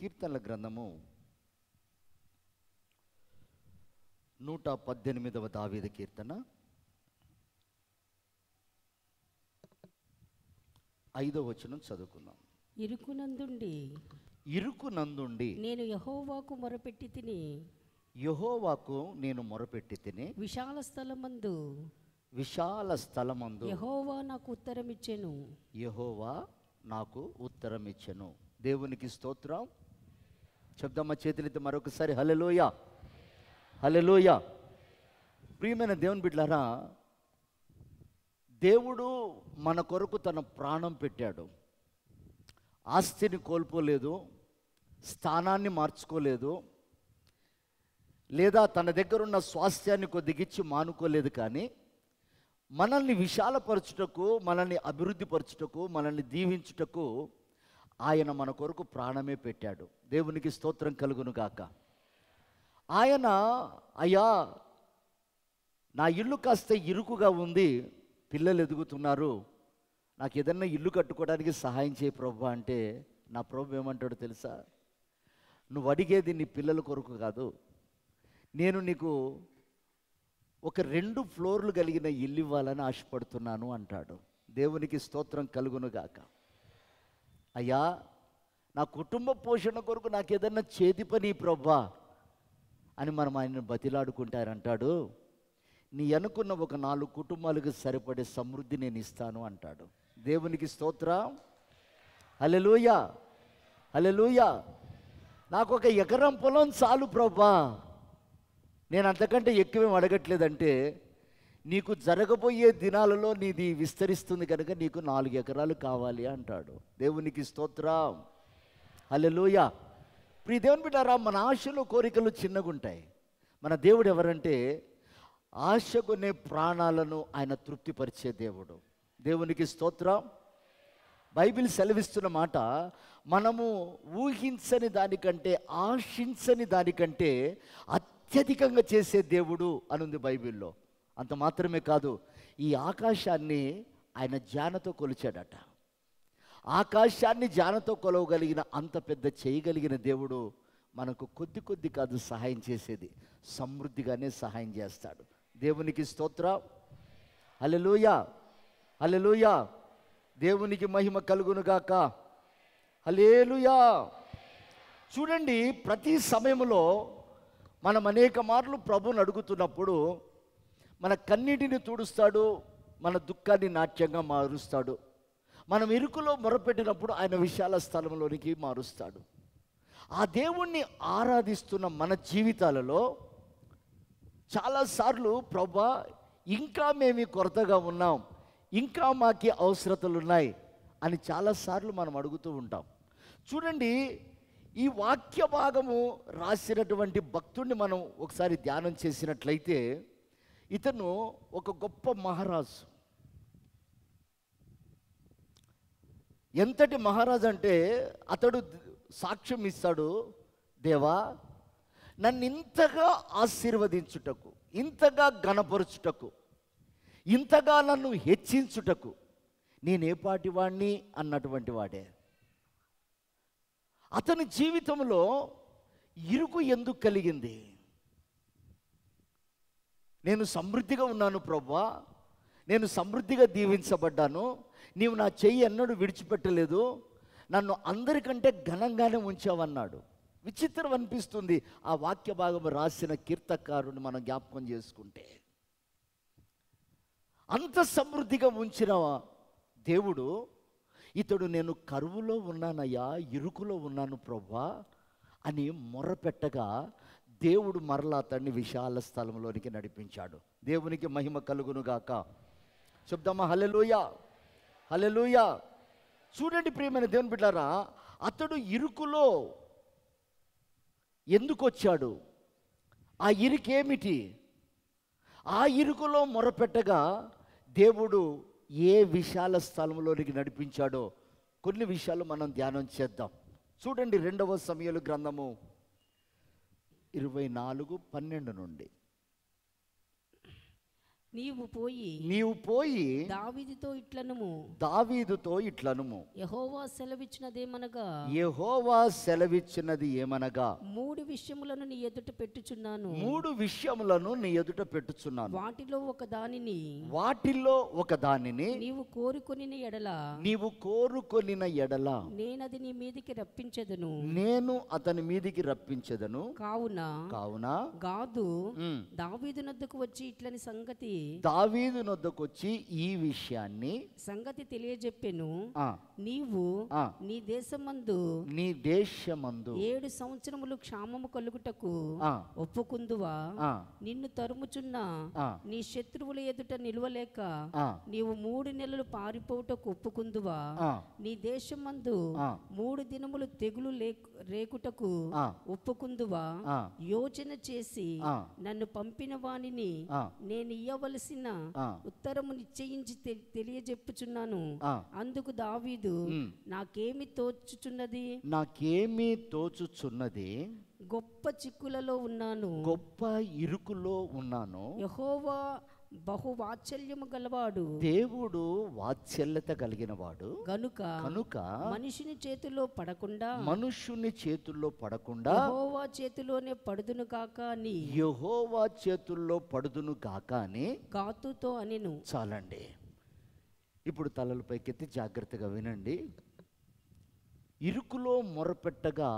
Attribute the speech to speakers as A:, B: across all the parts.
A: కీర్తనల గ్రంథము 118వ దావీదు కీర్తన 5వ వచనం చదువుకుందాం. ఇరుకునందుండి
B: నేను యెహోవాకు మొరపెట్టి తిని విశాల స్థలమందు యెహోవా
A: నాకు ఉత్తరమిచ్చెను. దేవునికి స్తోత్రం. చెప్దామా చేతులెత్తి మరొకసారి హల్లెలూయా, హల్లెలూయా. ప్రియమైన దేవుని బిడ్డలారా, దేవుడు మన కొరకు తన ప్రాణం పెట్టాడు. ఆస్తిని కోల్పోలేదు, స్థానాన్ని మార్చుకోలేదు, లేదా తన దగ్గర ఉన్న స్వాస్థ్యాన్ని కొద్దిగిచ్చి మానుకోలేదు. కానీ మనల్ని విశాలపరచుటకు, మనల్ని అభివృద్ధి పరచుటకు, మనల్ని దీవించుటకు ఆయన మన కొరకు ప్రాణమే పెట్టాడు. దేవునికి స్తోత్రం కలుగును గాక. ఆయన, అయ్యా నా ఇల్లు కాస్త ఇరుకుగా ఉంది, పిల్లలు ఎదుగుతున్నారు, నాకు ఏదన్నా ఇల్లు కట్టుకోవడానికి సహాయం చేయి ప్రభు అంటే, నా ప్రభు ఏమంటాడో తెలుసా? నువ్వు అడిగేది నీ పిల్లల కొరకు కాదు, నేను నీకు ఒక 2 ఫ్లోర్లు కలిగిన ఇల్లు ఇవ్వాలని ఆశపడుతున్నాను అంటాడు. దేవునికి స్తోత్రం కలుగును గాక. అయ్యా నా కుటుంబ పోషణ కొరకు నాకు ఏదన్నా చేతి పని ప్రభా అని మనం ఆయన బతిలాడుకుంటారంటాడు. నీ అనుకున్న ఒక 4 కుటుంబాలకు సరిపడే సమృద్ధి నేను ఇస్తాను అంటాడు. దేవునికి స్తోత్రం, హల్లెలూయా, హల్లెలూయా. నాకు 1 ఎకరం పొలం చాలు ప్రభా, నేను అంతకంటే ఎక్కువేం అడగట్లేదంటే, నీకు జరగబోయే దినాలలో నీది విస్తరిస్తుంది కనుక నీకు 4 ఎకరాలు కావాలి అంటాడు. దేవునికి స్తోత్రం, హల్లెలూయా. ప్రియ దేవుని బిడ్డారా, మన ఆశలు కోరికలు చిన్నగుంటాయి. మన దేవుడు ఎవరంటే, ఆశ కొనే ప్రాణాలను ఆయన తృప్తిపరిచే దేవుడు. దేవునికి స్తోత్రం. బైబిల్ సెలవిస్తున్న మాట, మనము ఊహించని దానికంటే, ఆశించని దానికంటే అత్యధికంగా చేసే దేవుడు అనుంది బైబిల్లో. అంత మాత్రమే కాదు, ఈ ఆకాశాన్ని ఆయన జానతో కొలిచాడట. ఆకాశాన్ని జానతో కొలవగలిగిన అంత పెద్ద చేయగలిగిన దేవుడు మనకు కొద్ది కాదు సహాయం చేసేది, సమృద్ధిగానే సహాయం చేస్తాడు. దేవునికి స్తోత్రం, హల్లెలూయా, హల్లెలూయా. దేవునికి మహిమ కలుగునుగాక, హల్లెలూయా. చూడండి, ప్రతి సమయంలో మనం అనేక మార్లు ప్రభువుని అడుగుతున్నప్పుడు మన కన్నీటిని తుడుస్తాడు, మన దుఃఖాన్ని నాట్యంగా మారుస్తాడు. మనం ఇరుకులో మొరపెట్టినప్పుడు ఆయన విశాల స్థలంలోనికి మారుస్తాడు. ఆ దేవుణ్ణి ఆరాధిస్తున్న మన జీవితాలలో చాలాసార్లు ప్రభా ఇంకా మేము కొరతగా ఉన్నాం, ఇంకా మాకి అవసరతలు ఉన్నాయి అని చాలాసార్లు మనం అడుగుతూ ఉంటాం. చూడండి, ఈ వాక్య భాగము రాసినటువంటి భక్తుడిని మనం ఒకసారి ధ్యానం చేసినట్లయితే, ఇతను ఒక గొప్ప మహారాజు. ఎంతటి మహారాజు అంటే, అతడు సాక్ష్యం ఇస్తాడు, దేవా నన్ను ఇంతగా ఆశీర్వదించుటకు, ఇంతగా ఘనపరుచుటకు, ఇంతగా నన్ను హెచ్చించుటకు నేనేపాటి వాణ్ణి అన్నటువంటి వాడే. అతని జీవితంలో ఇరుకు ఎందుకు కలిగింది? నేను సమృద్ధిగా ఉన్నాను ప్రభువా, నేను సమృద్ధిగా దీవించబడ్డాను, నీవు నా చెయ్యి ఎన్నడూ విడిచిపెట్టలేదు, నన్ను అందరికంటే ఘనంగానే ఉంచావన్నాడు. విచిత్రం అనిపిస్తుంది ఆ వాక్య భాగం రాసిన కీర్తకారుని మనం జ్ఞాపకం చేసుకుంటే. అంత సమృద్ధిగా ఉంచిన దేవుడు, ఇతడు నేను కరువులో ఉన్నానయ్యా, ఇరుకులో ఉన్నాను ప్రభువా అని మొర్రపెట్టగా దేవుడు మరలా అతన్ని విశాల స్థలంలోనికి నడిపించాడు. దేవునికి మహిమ కలుగునుగాక. చెప్దామా హల్లెలూయా, హల్లెలూయా. చూడండి ప్రియమైన దేవుని బిడ్డారా, అతడు ఇరుకులో ఎందుకు వచ్చాడు? ఆ ఇరుకేమిటి? ఆ ఇరుకులో మొరపెట్టగా దేవుడు ఏ విశాల స్థలంలోనికి నడిపించాడో కొన్ని విషయాలు మనం ధ్యానం చేద్దాం. చూడండి, 2వ సమూయేలు గ్రంథము 24:12 నుండి.
B: నీవు పోయి
C: దావీదుతో ఇట్లనుము,
A: దావీదుతో ఇట్లనుము,
C: యెహోవా సెలవిచ్చినదేమనగా,
A: యెహోవా సెలవిచ్చినది ఏమనగా,
C: మూడు విషయములను నీ ఎదుట పెట్టుచున్నాను,
A: మూడు విషయములను నీ ఎదుట పెట్టుచున్నాను,
C: వాటిలో ఒక దానిని
A: వాటిల్లో ఒక దానిని
C: నీవు కోరుకొనిన ఎడల
A: నీవు కోరుకొనిన ఎడల
C: నేనది నీ మీదికి రప్పించెదను.
A: నేను అతని మీదికి రప్పించెదను.
C: కావున
A: కావున
C: గాదు
A: ఉమ్,
C: దావీదునొద్దకు వచ్చి ఇట్లని
A: దావీదు నొద్దకు వచ్చి ఈ విషయాన్ని
C: తెలియజెప్పెను.
A: ఆ,
C: నీవు
A: ఆ,
C: నీ దేశమందు
A: నీ దేశమందు
C: 7 సంవత్సరములు క్షామము కలుగుటకు
A: ఆ,
C: ఒప్పుకుందువా?
A: ఆ,
C: నిన్ను తరుముచున్న
A: ఆ,
C: నీ శత్రువుల ఎదుట నిలువలేక
A: ఆ,
C: నీవు 3 నెలలు పారిపోవుటకు ఒప్పుకుందువా?
A: ఆ,
C: నీ దేశమందు
A: ఆ,
C: 3 దినములు తెగులు రేకుటకు
A: ఆ,
C: ఒప్పుకుందువా?
A: ఆ,
C: యోచన చేసి
A: ఆ,
C: నన్ను పంపిన వానిని
A: ఆ,
C: నేను ఇయ్యవలసిన
A: ఆ,
C: ఉత్తరము నిశ్చయించి తెలియజెప్పుచున్నాను.
A: ఆ.
C: అందుకు దావీదు,
A: ఉమ్.
C: నాకేమి తోచుచున్నది,
A: నాకేమీ తోచుచున్నది,
C: గొప్ప చిక్కులలో ఉన్నాను,
A: గొప్ప ఇరుకులో ఉన్నాను.
C: యెహోవా బహు వాత్సల్యము గలవాడు,
A: దేవుడు వాత్సల్యత కలిగిన వాడు
C: గనుక మనుషుని చేతిలో పడకుండా
A: మనుష్యుని చేతుల్లో పడకుండా
C: యెహోవా చేతిలోనే పడుదును గాక అని
A: యెహోవా చేతుల్లో పడుదును గాక అని
C: గాతుతో అనెను.
A: చాలండి. ఇప్పుడు తలలు పైకెత్తి జాగ్రత్తగా వినండి. ఇరుకులో మొరపెట్టగా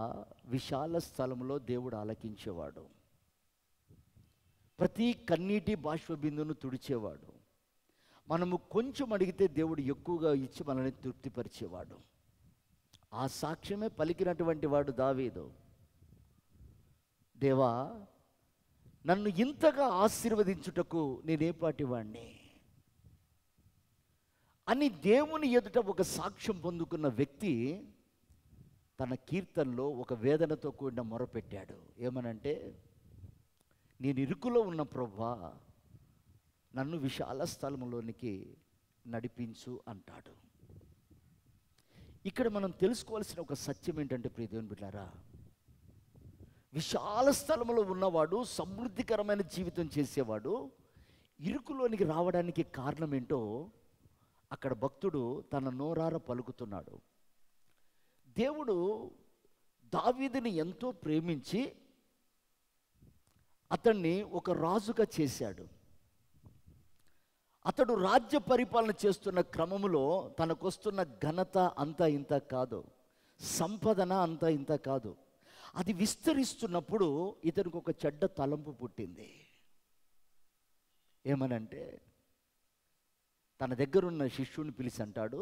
A: విశాల స్థలంలో దేవుడు ఆలకించేవాడు. ప్రతి కన్నీటి బాష్పబిందును తుడిచేవాడు. మనము కొంచెం అడిగితే దేవుడు ఎక్కువగా ఇచ్చి మనల్ని తృప్తిపరిచేవాడు. ఆ సాక్ష్యమే పలికినటువంటి వాడు దావీదు. దేవా, నన్ను ఇంతగా ఆశీర్వదించుటకు నేనేపాటి వాణ్ణి అని దేవుని ఎదుట ఒక సాక్ష్యం పొందుకున్న వ్యక్తి తన కీర్తనలో ఒక వేదనతో కూడిన మొరపెట్టాడు. ఏమనంటే, నేను ఇరుకులో ఉన్న ప్రభువా, నన్ను విశాల స్థలంలోనికి నడిపించు అంటాడు. ఇక్కడ మనం తెలుసుకోవాల్సిన ఒక సత్యం ఏంటంటే, ప్రియ దేవుని బిడ్డలారా, విశాల స్థలంలో ఉన్నవాడు, సమృద్ధికరమైన జీవితం చేసేవాడు ఇరుకులోనికి రావడానికి కారణం ఏంటో అక్కడ భక్తుడు తన నోరార పలుకుతున్నాడు. దేవుడు దావీదుని ఎంతో ప్రేమించి అతన్ని ఒక రాజుగా చేశాడు. అతడు రాజ్య పరిపాలన చేస్తున్న క్రమములో తనకొస్తున్న ఘనత అంతా ఇంత కాదు, సంపదన అంతా ఇంత కాదు. అది విస్తరిస్తున్నప్పుడు ఇతనికి ఒక చెడ్డ తలంపు పుట్టింది. ఏమనంటే, తన దగ్గరున్న శిష్యుని పిలిచి అంటాడు,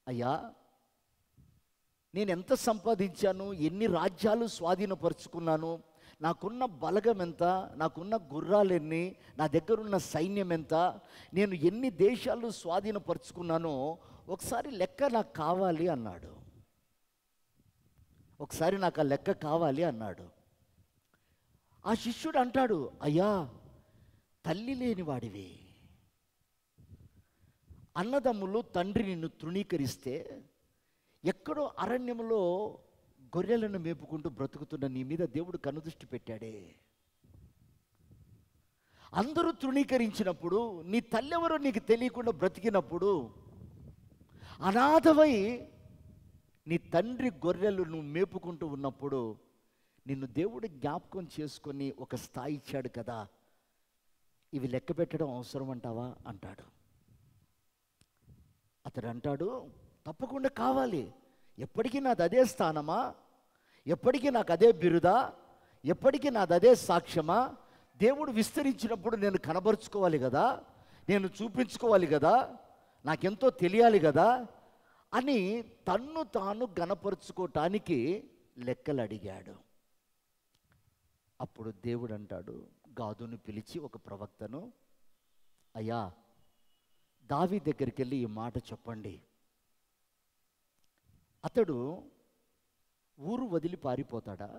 A: అయ్యా, నేను ఎంత సంపాదించాను, ఎన్ని రాజ్యాలు స్వాధీనపరుచుకున్నాను, నాకున్న బలగం ఎంత, నాకున్న గుర్రాలు ఎన్ని, నా దగ్గరున్న సైన్యం ఎంత, నేను ఎన్ని దేశాలు స్వాధీనపరుచుకున్నానో ఒకసారి లెక్క నాకు కావాలి అన్నాడు. ఒకసారి నాకు ఆ లెక్క కావాలి అన్నాడు. ఆ శిష్యుడు అంటాడు, అయ్యా, తల్లి లేని వాడివి, అన్నదమ్ములు తండ్రి నిన్ను తృణీకరిస్తే ఎక్కడో అరణ్యంలో గొర్రెలను మేపుకుంటూ బ్రతుకుతున్న నీ మీద దేవుడు కనుదృష్టి పెట్టాడే. అందరూ తృణీకరించినప్పుడు, నీ తల్లెవరో నీకు తెలియకుండా బ్రతికినప్పుడు, అనాథవై నీ తండ్రి గొర్రెలు నువ్వు మేపుకుంటూ ఉన్నప్పుడు నిన్ను దేవుడు జ్ఞాపకం చేసుకొని ఒక స్థాయి ఇచ్చాడు కదా, ఇవి లెక్క పెట్టడం అవసరం అంటావా అంటాడు. అతడు అంటాడు, తప్పకుండా కావాలి, ఎప్పటికీ నాది అదే స్థానమా, ఎప్పటికీ నాకు అదే బిరుదా, ఎప్పటికీ నాది అదే సాక్ష్యమా, దేవుడు విస్తరించినప్పుడు నేను కనబరుచుకోవాలి కదా, నేను చూపించుకోవాలి కదా, నాకెంతో తెలియాలి కదా అని తన్ను తాను గణపరుచుకోవటానికి లెక్కలు అడిగాడు. అప్పుడు దేవుడు అంటాడు, గాదును పిలిచి ఒక ప్రవక్తను, అయ్యా, దావీ దగ్గరికి వెళ్ళి ఈ మాట చెప్పండి. అతడు ఊరు వదిలి పారిపోతాడా,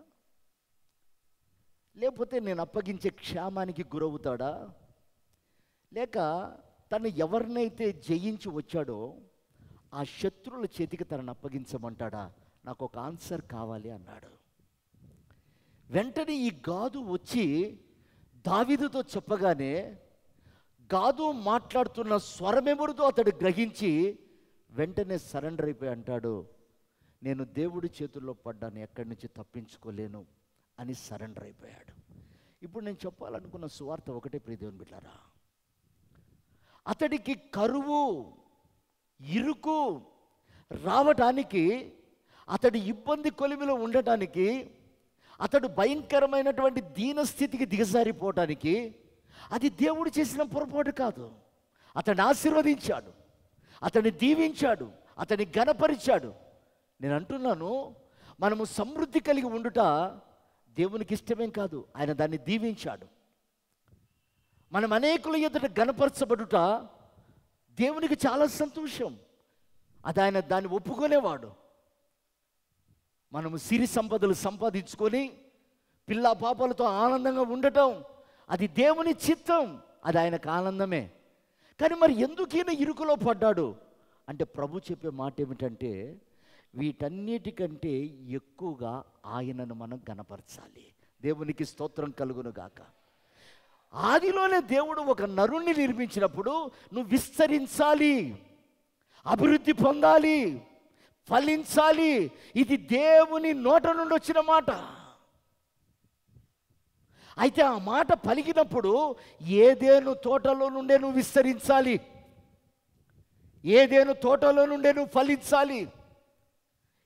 A: లేకపోతే నేను అప్పగించే క్షేమానికి గురవుతాడా, లేక తను ఎవరినైతే జయించి వచ్చాడో ఆ శత్రువుల చేతికి తనను అప్పగించమంటాడా, నాకు ఒక ఆన్సర్ కావాలి అన్నాడు. వెంటనే ఈ గాదు వచ్చి దావీదుతో చెప్పగానే గాదు మాట్లాడుతున్న స్వరమెవరితో అతడు గ్రహించి వెంటనే సరెండర్ అయిపోయి అంటాడు, నేను దేవుడి చేతుల్లో పడ్డాను, ఎక్కడి నుంచి తప్పించుకోలేను అని సరెండర్ అయిపోయాడు. ఇప్పుడు నేను చెప్పాలనుకున్న సువార్త ఒకటే ప్రియ దేవుని బిడ్డలారా, అతడికి కరువు ఇరుకు రావటానికి, అతడి ఇబ్బంది కొలిమిలో ఉండటానికి, అతడు భయంకరమైనటువంటి దీనస్థితికి దిగజారిపోవటానికి అది దేవుడు చేసిన పొరపాటు కాదు. అతన్ని ఆశీర్వదించాడు, అతన్ని దీవించాడు, అతన్ని ఘనపరిచాడు. నేను అంటున్నాను, మనము సమృద్ధి కలిగి ఉండుట దేవునికి ఇష్టమేం కాదు, ఆయన దాన్ని దీవించాడు. మనం అనేకుల ఎదుట ఘనపరచబడుట దేవునికి చాలా సంతోషం, అది ఆయన దాన్ని ఒప్పుకునేవాడు. మనము సిరి సంపదలు సంపాదించుకొని పిల్ల పాపలతో ఆనందంగా ఉండటం అది దేవుని చిత్తం, అది ఆయనకు ఆనందమే. కానీ మరి ఎందుకు ఈయన ఇరుకులో పడ్డాడు అంటే ప్రభు చెప్పే మాట ఏమిటంటే, వీటన్నిటికంటే ఎక్కువగా ఆయనను మనం గణపరచాలి. దేవునికి స్తోత్రం కలుగును గాక. ఆదిలోనే దేవుడు ఒక నరుణ్ణి నిర్మించినప్పుడు నువ్వు విస్తరించాలి, అభివృద్ధి పొందాలి, ఫలించాలి. ఇది దేవుని నోట నుండి వచ్చిన మాట. అయితే ఆ మాట పలికినప్పుడు ఏదేను తోటలో నుండే నువ్వు విస్తరించాలి, ఏదేను తోటలో నుండే నువ్వు ఫలించాలి,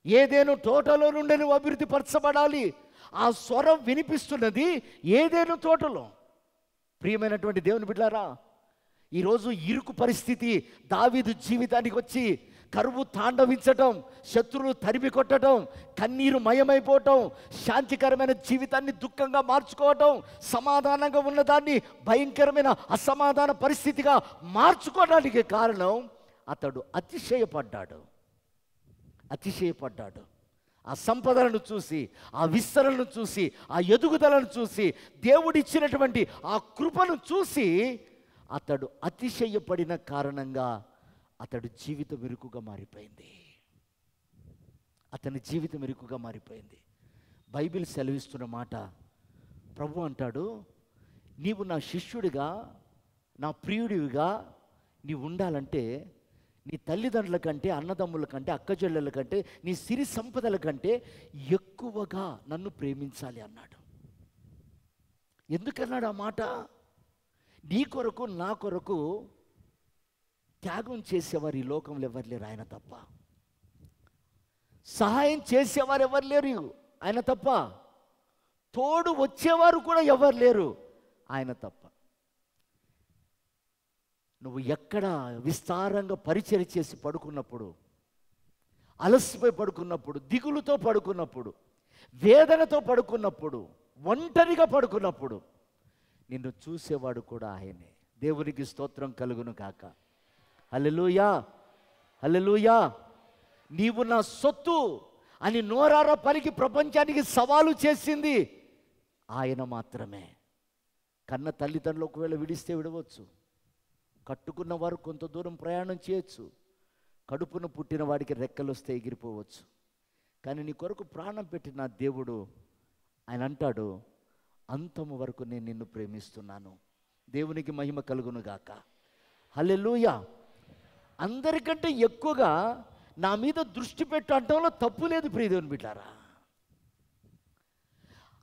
A: ఏదేను తోటలో నుండే నువ్వు అభివృద్ధి పరచబడాలి. ఆ స్వరం వినిపిస్తున్నది ఏదేను తోటలో. ప్రియమైనటువంటి దేవుని బిడ్డలారా, ఈరోజు ఇరుకు పరిస్థితి దావీదు జీవితానికి వచ్చి కరువు తాండవించటం, శత్రువులు తరిమి కొట్టడం, కన్నీరు మయమైపోవటం, శాంతికరమైన జీవితాన్ని దుఃఖంగా మార్చుకోవటం, సమాధానంగా ఉన్నదాన్ని భయంకరమైన అసమాధాన పరిస్థితిగా మార్చుకోవడానికి కారణం అతడు అతిశయపడ్డాడు. ఆ సంపదలను చూసి, ఆ విస్తరణను చూసి, ఆ ఎదుగుదలను చూసి, దేవుడిచ్చినటువంటి ఆ కృపను చూసి అతడు అతిశయపడిన కారణంగా అతడి జీవితం ఇరుకుగా మారిపోయింది. బైబిల్ సెలవిస్తున్న మాట, ప్రభు అంటాడు, నీవు నా శిష్యుడిగా, నా ప్రియుడివిగా నీవు ఉండాలంటే నీ తల్లిదండ్రుల కంటే, అన్నదమ్ముల కంటే, అక్కచెల్లెల కంటే, నీ సిరి సంపదల కంటే ఎక్కువగా నన్ను ప్రేమించాలి అన్నాడు. ఎందుకన్నాడు ఆ మాట? నీ కొరకు, నా కొరకు త్యాగం చేసేవారు ఈ లోకంలో ఎవరు లేరు ఆయన తప్ప. సహాయం చేసేవారు ఎవరు లేరు ఆయన తప్ప. తోడు వచ్చేవారు కూడా ఎవరు లేరు ఆయన తప్ప. నువ్వు ఎక్కడ విస్తారంగా పరిచర్య చేసి పడుకున్నప్పుడు, అలసిపోయి పడుకున్నప్పుడు, దిగులుతో పడుకున్నప్పుడు, వేదనతో పడుకున్నప్పుడు, ఒంటరిగా పడుకున్నప్పుడు నిన్ను చూసేవాడు కూడా ఆయనే. దేవునికి స్తోత్రం కలుగును కాక. హల్లెలూయా, హల్లెలూయా. నీవు నా సొత్తు అని నోరారా పలికి ప్రపంచానికి సవాలు చేసింది ఆయన మాత్రమే. కన్న తల్లిదండ్రులు ఒకవేళ విడిస్తే విడవచ్చు, కట్టుకున్న వారు కొంత దూరం ప్రయాణం చేయొచ్చు, కడుపున పుట్టిన వాడికి రెక్కలు వస్తే ఎగిరిపోవచ్చు. కానీ నీ కొరకు ప్రాణం పెట్టిన దేవుడు ఆయన అంటాడు, అంతము వరకు నేను నిన్ను ప్రేమిస్తున్నాను. దేవునికి మహిమ కలుగును గాక. హల్లెలూయా. అందరికంటే ఎక్కువగా నా మీద దృష్టి పెట్టు అంటంలో తప్పు లేదు ప్రియ దేవుని బిడ్డారా.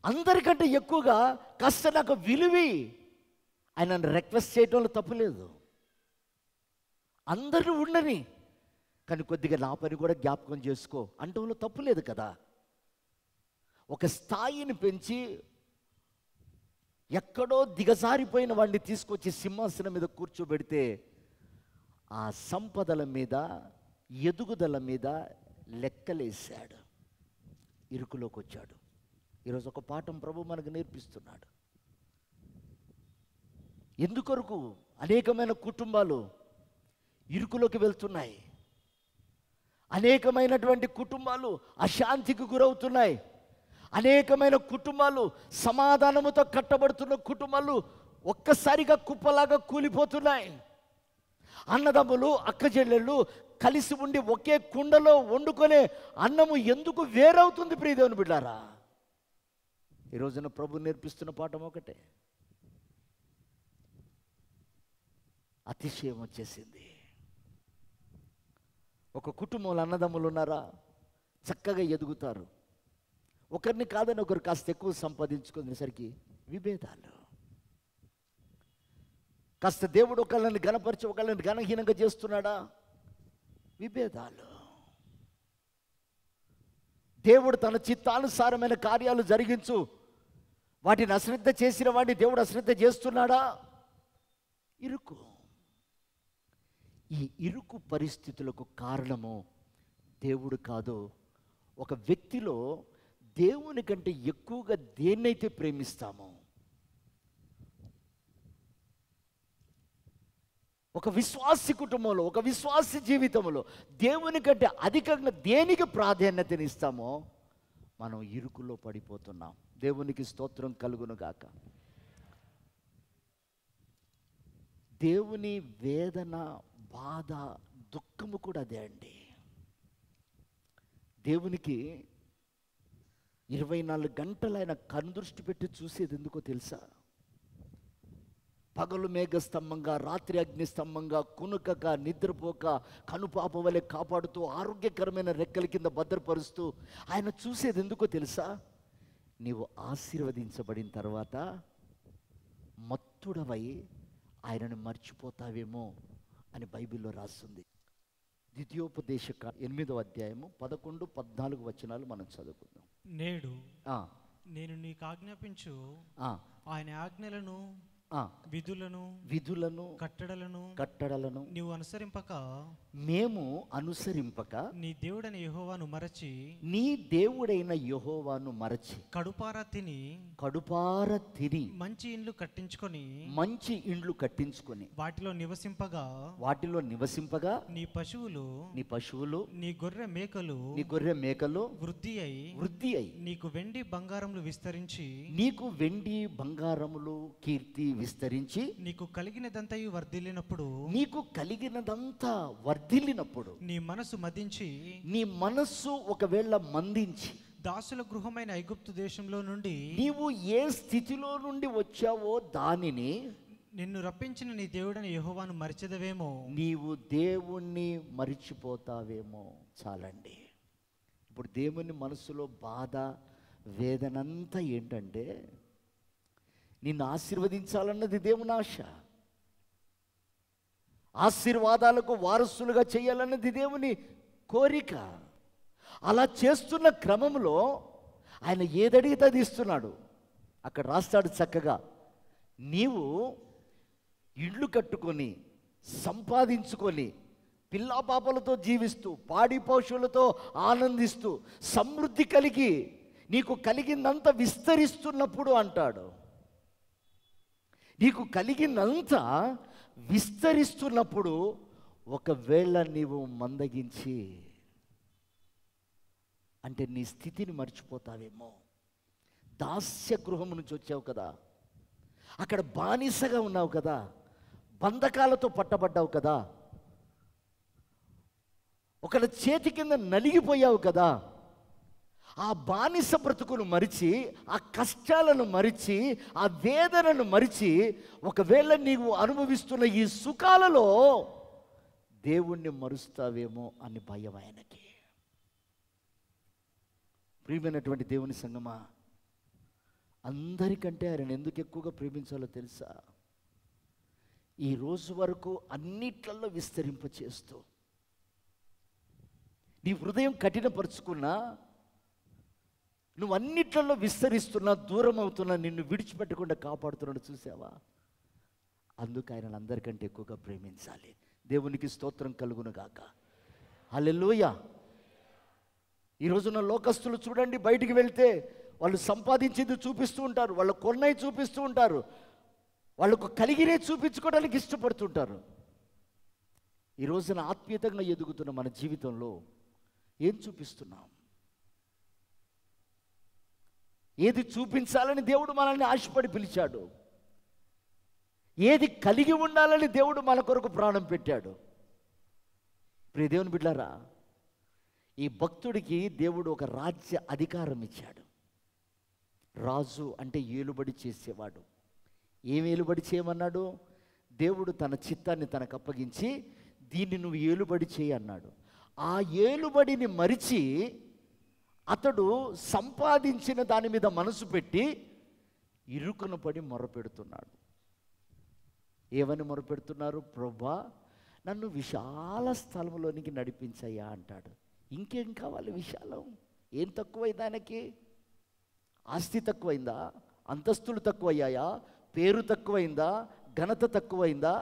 A: అందరికంటే ఎక్కువగా కాస్త నాకు విలువి ఆయన రిక్వెస్ట్ చేయటంలో తప్పు లేదు. అందరూ ఉండని, కానీ కొద్దిగా నా పని కూడా జ్ఞాపకం చేసుకో అంటంలో తప్పు లేదు కదా. ఒక స్థాయిని పెంచి ఎక్కడో దిగజారిపోయిన వాడిని తీసుకొచ్చి సింహాసనం మీద కూర్చోబెడితే ఆ సంపదల మీద, ఎదుగుదల మీద లెక్కలేశాడు, ఇరుకులోకి వచ్చాడు. ఈరోజు ఒక పాఠం ప్రభు మనకు నేర్పిస్తున్నాడు. ఎందుకొరకు అనేకమైన కుటుంబాలు ఇరుకులోకి వెళ్తున్నాయి, అనేకమైనటువంటి కుటుంబాలు అశాంతికి గురవుతున్నాయి, అనేకమైన కుటుంబాలు సమాధానముతో కట్టబడుతున్న కుటుంబాలు ఒక్కసారిగా కుప్పలాగా కూలిపోతున్నాయి. అన్నదమ్ములు, అక్కచెల్లెళ్ళు కలిసి ఉండి ఒకే కుండలో వండుకొనే అన్నము ఎందుకు వేరవుతుంది ప్రియదేవుని బిడ్డారా? ఈ రోజున ప్రభు నేర్పిస్తున్న పాఠం ఒకటే, అతిశయం వచ్చేసింది. ఒక కుటుంబంలో అన్నదమ్ములు ఉన్నారా, చక్కగా ఎదుగుతారు. ఒకరిని కాదని ఒకరు కాస్త ఎక్కువ సంపాదించుకునేసరికి విభేదాలు. కాస్త దేవుడు ఒకళ్ళని ఘనపరిచి ఒకళ్ళని ఘనహీనంగా చేస్తున్నాడా, విభేదాలు. దేవుడు తన చిత్తానుసారమైన కార్యాలు జరిగించు, వాటిని అశ్రద్ధ చేసిన వాడిని దేవుడు అశ్రద్ధ చేస్తున్నాడా, ఇరుకు. ఈ ఇరుకు పరిస్థితులకు కారణము దేవుడు కాదు, ఒక వ్యక్తిలో దేవుని కంటే ఎక్కువగా దేన్నైతే ప్రేమిస్తామో, ఒక విశ్వాసి కుటుంబంలో, ఒక విశ్వాసి జీవితంలో దేవుని కంటే అధికంగా దేనికి ప్రాధాన్యతనిస్తామో మనం ఇరుకులో పడిపోతున్నాం. దేవునికి స్తోత్రం కలుగును గాక. దేవుని వేదన, బాధ, దుఃఖము కూడా అదే అండి. దేవునికి 24 గంటలు ఆయన కనుదృష్టి పెట్టి చూసేది ఎందుకో తెలుసా? పగలు మేఘస్తంభంగా, రాత్రి అగ్నిస్తంభంగా, కునుకక నిద్రపోక కనుపాప వలె కాపాడుతూ ఆరోగ్యకరమైన రెక్కల కింద భద్రపరుస్తూ ఆయన చూసేది ఎందుకో తెలుసా? నీవు ఆశీర్వదించబడిన తర్వాత మత్తుడవై ఆయనను మర్చిపోతావేమో అని బైబిల్లో రాస్తుంది. ద్వితీయోపదేశక 8వ అధ్యాయము 11, 14 వచనాలు మనం చదువుకుందాం.
D: నేడు నేను నీకు ఆజ్ఞాపించు ఆయన ఆజ్ఞలను, విధులను, కట్టడలను నీవు మేము అనుసరింపక
A: నీ దేవుడైన యెహోవాను మరచి
D: కడుపార తిని మంచి ఇండ్లు కట్టించుకొని వాటిలో నివసింపగా నీ పశువులు నీ గొర్రె మేకలు వృద్ధి అయి నీకు వెండి బంగారములు కీర్తి విస్తరించి నీకు కలిగినదంతా వర్ధిల్లినప్పుడు నీ మనస్సు ఒకవేళ మందించి దాసుల గృహమైన ఐగుప్తు దేశంలో నుండి
A: నీవు ఏ స్థితిలో నుండి వచ్చావో దానిని
D: నిన్ను రప్పించిన నీ దేవుడని యెహోవాను మరిచెదవేమో,
A: నీవు దేవుణ్ణి మరిచిపోతావేమో. చాలండి. ఇప్పుడు దేవుని మనసులో బాధ, వేదనంతా ఏంటంటే నిన్ను ఆశీర్వదించాలన్నది దేవుని ఆశ, ఆశీర్వాదాలకు వారసులుగా చేయాలన్నది దేవుని కోరిక. అలా చేస్తున్న క్రమంలో ఆయన ఏదడిగితే అది ఇస్తున్నాడు. అక్కడ రాస్తాడు చక్కగా, నీవు ఇళ్ళు కట్టుకొని సంపాదించుకొని పిల్లా పాపలతో జీవిస్తూ పాడి పశువులతో ఆనందిస్తూ సమృద్ధి కలిగి నీకు కలిగిందంతా విస్తరిస్తున్నప్పుడు అంటాడు, నీకు కలిగినంత విస్తరిస్తున్నప్పుడు ఒకవేళ నీవు మందగించి అంటే నీ స్థితిని మర్చిపోతావేమో. దాస్య గృహం నుంచి వచ్చావు కదా, అక్కడ బానిసగా ఉన్నావు కదా, బంధకాలతో పట్టబడ్డావు కదా, ఒకళ్ళ చేతి కింద నలిగిపోయావు కదా. ఆ బానిస బ్రతుకును మరిచి, ఆ కష్టాలను మరిచి, ఆ వేదనను మరిచి ఒకవేళ నీవు అనుభవిస్తున్న ఈ సుఖాలలో దేవుణ్ణి మరుస్తావేమో అని భయం ఆయనకి. ప్రియమైనటువంటి దేవుని సంగమా, అందరికంటే ఆయన ఎందుకు ఎక్కువగా ప్రేమించాలో తెలుసా? ఈ రోజు వరకు అన్నిట్లలో విస్తరింపచేస్తూ నీ హృదయం కఠినపరుచుకున్నా, నువ్వు అన్నిట్లలో విస్తరిస్తున్నా, దూరం అవుతున్నా, నిన్ను విడిచిపెట్టకుండా కాపాడుతున్నాడు. చూసావా? అందుకు ఆయన అందరికంటే ఎక్కువగా ప్రేమించాలి. దేవునికి స్తోత్రం కలుగును గాక. హల్లెలూయా. ఈ రోజున లోకస్తులు చూడండి, బయటికి వెళ్తే వాళ్ళు సంపాదించేది చూపిస్తూ ఉంటారు, వాళ్ళు కొన్నవి చూపిస్తూ ఉంటారు, వాళ్ళకు కలిగినే చూపించుకోవడానికి ఇష్టపడుతుంటారు. ఈ రోజున ఆత్మీయతంగా ఎదుగుతున్న మన జీవితంలో ఏం చూపిస్తున్నాం? ఏది చూపించాలని దేవుడు మనల్ని ఆశపడి పిలిచాడు? ఏది కలిగి ఉండాలని దేవుడు మన కొరకు ప్రాణం పెట్టాడు? ప్రియ దేవుని బిడ్డలారా, ఈ భక్తుడికి దేవుడు ఒక రాజ్య అధికారం ఇచ్చాడు. రాజు అంటే ఏలుబడి చేసేవాడు. ఏం ఏలుబడి చేయమన్నాడు? దేవుడు తన చిత్తాన్ని తనకు అప్పగించి దీన్ని నువ్వు ఏలుబడి చేయి అన్నాడు. ఆ ఏలుబడిని మరిచి అతడు సంపాదించిన దాని మీద మనసు పెట్టి ఇరుకున పడి మొరపెడుతున్నాడు. ఏమని మొరపెడుతున్నారు? ప్రభువా, నన్ను విశాల స్థలంలోనికి నడిపించయ్యా అంటాడు. ఇంకేం కావాలి? విశాలం. ఏం తక్కువైంది ఆయనకి? ఆస్తి తక్కువైందా? అంతస్తులు తక్కువయ్యాయా? పేరు తక్కువైందా? ఘనత తక్కువైందా?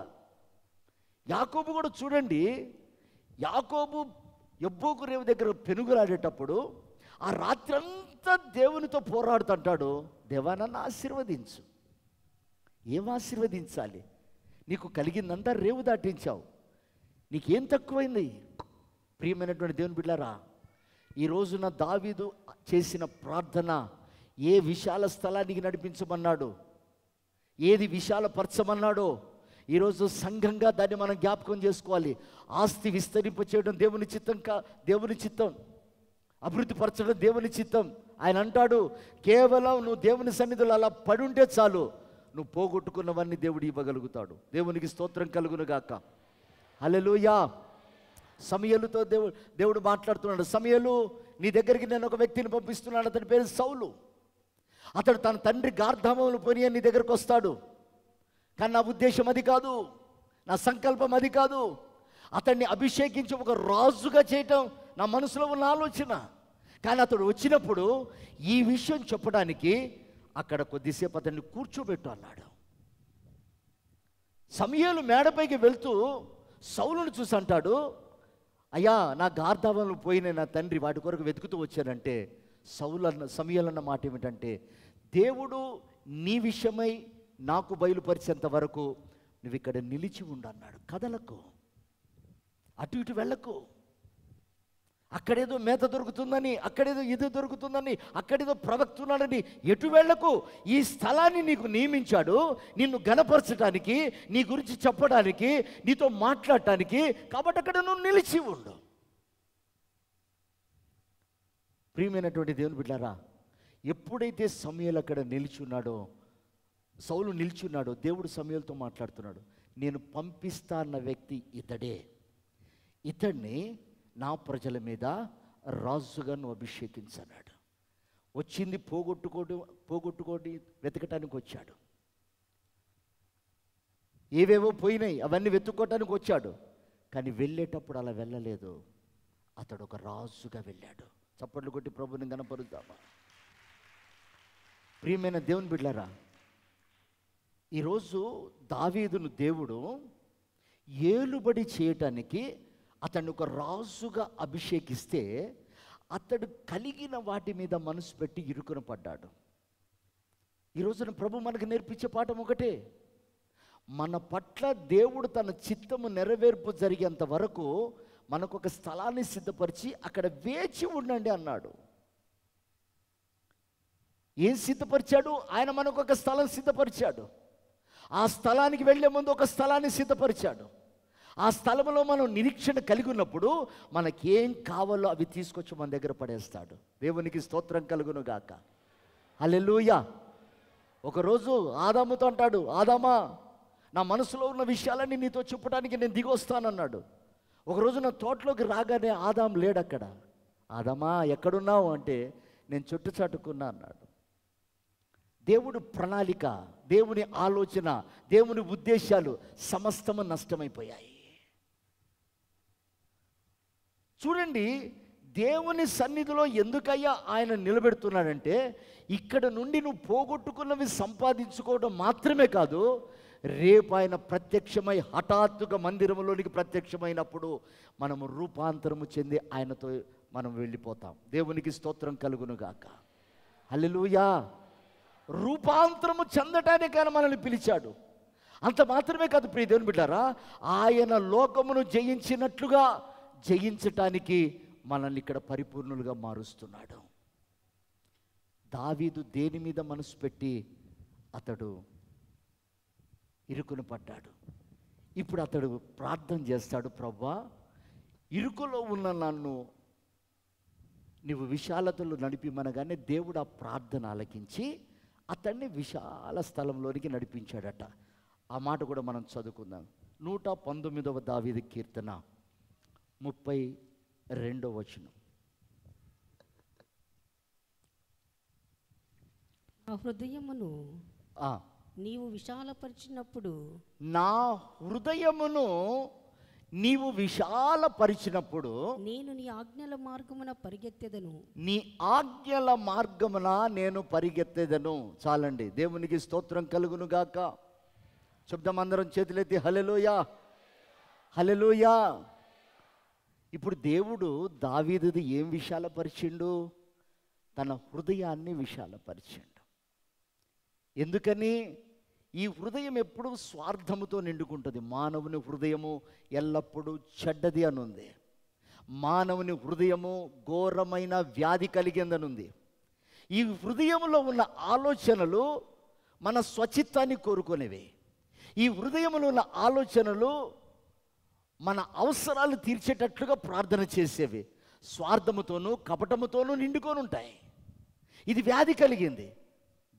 A: యాకోబు కూడా చూడండి, యాకోబు యబ్బోకు రేవు దగ్గర పెనుగులాడేటప్పుడు ఆ రాత్రంతా దేవునితో పోరాడుతుంటాడు. దేవా, నన్ను ఆశీర్వదించు. ఏం ఆశీర్వదించాలి? నీకు కలిగిందంతా రేవు దాటించావు, నీకేం తక్కువైంది? ప్రియమైనటువంటి దేవుని బిడ్డలారా, ఈ రోజున దావీదు చేసిన ప్రార్థన ఏ విశాల స్థలానికి నడిపించమన్నాడు, ఏది విశాలపరచమన్నాడో ఈరోజు సంఘంగా దాన్ని మనం జ్ఞాపకం చేసుకోవాలి. ఆస్తి విస్తరింప చేయడం దేవుని చిత్తం దేవుని చిత్తం, అభివృద్ధి పరచడం దేవుని చిత్తం. ఆయన అంటాడు, కేవలం నువ్వు దేవుని సన్నిధిలో అలా పడుంటే చాలు, నువ్వు పోగొట్టుకున్నవన్నీ దేవుడు ఇవ్వగలుగుతాడు. దేవునికి స్తోత్రం కలుగును గాక. హల్లెలూయా. సమూయేలుతో దేవుడు మాట్లాడుతున్నాడు. సమూయేలు, నీ దగ్గరికి నేను ఒక వ్యక్తిని పంపిస్తున్నాను, అతని పేరు సౌలు. అతడు తన తండ్రి గార్ధామములు పోని నీ దగ్గరకు వస్తాడు. కానీ నా ఉద్దేశం అది కాదు, నా సంకల్పం అది కాదు. అతన్ని అభిషేకించి ఒక రాజుగా చేయటం నా మనసులో ఉన్న ఆలోచన. కానీ అతడు వచ్చినప్పుడు ఈ విషయం చెప్పడానికి అక్కడ కొద్దిసేపు అతన్ని కూర్చోబెట్టు అన్నాడు. సమూయేలు మేడపైకి వెళ్తూ సౌలును చూసి అంటాడు, అయ్యా, నా గార్ధామములు పోయిన నా తండ్రి వాటి కొరకు వెతుకుతూ వచ్చానంటే సమూయేలు అన్న మాట ఏమిటంటే, దేవుడు నీ విషయమై నాకు బయలుపరిచేంత వరకు నువ్వు ఇక్కడ నిలిచి ఉండు అన్నాడు. కదలకు, అటు ఇటు వెళ్ళకు. అక్కడేదో మేత దొరుకుతుందని, అక్కడేదో ఇది దొరుకుతుందని, అక్కడేదో ప్రవక్తున్నాడని ఎటు వెళ్ళకు. ఈ స్థలాన్ని నీకు నియమించాడు నిన్ను గణపరచడానికి, నీ గురించి చెప్పడానికి, నీతో మాట్లాడటానికి. కాబట్టి అక్కడ నువ్వు నిలిచి ఉండు. ప్రియమైనటువంటి దేవుని బిడ్డలారా, ఎప్పుడైతే సమూయేలు అక్కడ నిలిచున్నాడో, సౌలు నిల్చున్నాడో, దేవుడు సమూయేలుతో మాట్లాడుతున్నాడు. నేను పంపిస్తా అన్న వ్యక్తి ఇతడే, ఇతడిని నా ప్రజల మీద రాజుగా నువ్వు అభిషేకించన్నాడు. వచ్చింది పోగొట్టుకోటి వెతకటానికి వచ్చాడు. ఏవేవో పోయినాయి, అవన్నీ వెతుక్కోవటానికి వచ్చాడు. కానీ వెళ్ళేటప్పుడు అలా వెళ్ళలేదు, అతడు ఒక రాజుగా వెళ్ళాడు. చప్పట్లు కొట్టి ప్రభుని గణపరుద్దామా. ప్రియమైన దేవుని బిడ్డలారా, ఈరోజు దావీదును దేవుడు ఏలుబడి చేయటానికి అతన్ని ఒక రాజుగా అభిషేకిస్తే అతడు కలిగిన వాటి మీద మనసు పెట్టి ఇరుకున పడ్డాడు. ఈరోజున ప్రభు మనకు నేర్పించే పాఠం ఒకటే, మన పట్ల దేవుడు తన చిత్తము నెరవేర్పు జరిగేంత వరకు మనకు ఒక స్థలాన్ని సిద్ధపరిచి అక్కడ వేచి ఉండండి అన్నాడు. ఏం సిద్ధపరిచాడు? ఆయన మనకు ఒక స్థలం సిద్ధపరిచాడు. ఆ స్థలానికి వెళ్ళే ముందు ఒక స్థలాన్ని సిద్ధపరిచాడు. ఆ స్థలంలో మనం నిరీక్షణ కలిగి ఉన్నప్పుడు మనకేం కావాలో అవి తీసుకొచ్చి మన దగ్గర పడేస్తాడు. దేవునికి స్తోత్రం కలుగును గాక. హల్లెలూయా. ఒకరోజు ఆదాముతో అంటాడు, ఆదామా, నా మనసులో ఉన్న విషయాలన్నీ నీతో చెప్పడానికి నేను దిగి వస్తానన్నాడు. ఒకరోజు నా తోటలోకి రాగానే ఆదాం లేడక్కడ. ఆదామా, ఎక్కడున్నావు అంటే, నేను చెట్టు చాటుకున్నా అన్నాడు. దేవుడు ప్రణాళిక, దేవుని ఆలోచన, దేవుని ఉద్దేశాలు సమస్తము నష్టమైపోయాయి. చూడండి, దేవుని సన్నిధిలో ఎందుకయ్యా ఆయన నిలబెడుతున్నాడంటే, ఇక్కడ నుండి నువ్వు పోగొట్టుకున్నవి సంపాదించుకోవడం మాత్రమే కాదు, రేపు ఆయన ప్రత్యక్షమై హఠాత్తుగా మందిరంలోనికి ప్రత్యక్షమైనప్పుడు మనము రూపాంతరము చెంది ఆయనతో మనం వెళ్ళిపోతాం. దేవునికి స్తోత్రం కలుగును గాక. హల్లెలూయా. రూపాంతరము చెందటానికి ఆయన మనల్ని పిలిచాడు. అంత మాత్రమే కాదు ప్రియ దేవుని బిడ్డారా, ఆయన లోకమును జయించినట్లుగా జయించటానికి మనల్ని ఇక్కడ పరిపూర్ణులుగా మారుస్తున్నాడు. దావీదు దేని మీద మనసు పెట్టి అతడు ఇరుకును పడ్డాడు. ఇప్పుడు అతడు ప్రార్థన చేస్తాడు, ప్రభువా, ఇరుకులో ఉన్న నన్ను నీవు విశాలతలో నడిపిమనగానే దేవుడు ఆ ప్రార్థన ఆలకించి అతన్ని విశాల స్థలంలోనికి నడిపించాడట. ఆ మాట కూడా మనం చదువుకుందాం. 119వ దావీదు కీర్తన 32వ వచనం.
C: నా హృదయమును నీవు విశాలపరిచినప్పుడు,
A: నా హృదయమును నీవు విశాలపరిచినప్పుడు
C: నేను నీ ఆజ్ఞల మార్గమున పరిగెత్తెదను.
A: నీ ఆజ్ఞల మార్గమున నేను పరిగెత్తెదను. చాలండి. దేవునికి స్తోత్రం కలుగును గాక. చెప్దాం అందరం చేతులెత్తి హల్లెలూయా, హల్లెలూయా. ఇప్పుడు దేవుడు దావీదుది ఏం విశాలపరిచిండు? తన హృదయాన్ని విశాలపరిచిండు. ఎందుకని? ఈ హృదయం ఎప్పుడు స్వార్థముతో నిండుకుంటుంది. మానవుని హృదయము ఎల్లప్పుడూ చెడ్డది అనుంది. మానవుని హృదయము ఘోరమైన వ్యాధి కలిగిందనుంది. ఈ హృదయంలో ఉన్న ఆలోచనలు మన స్వచిత్తాన్ని కోరుకునేవి. ఈ హృదయంలో ఉన్న ఆలోచనలు మన అవసరాలు తీర్చేటట్లుగా ప్రార్థన చేసేవి. స్వార్థముతోనూ కపటముతోనూ నిండుకొని ఉంటాయి. ఇది వ్యాధి కలిగింది.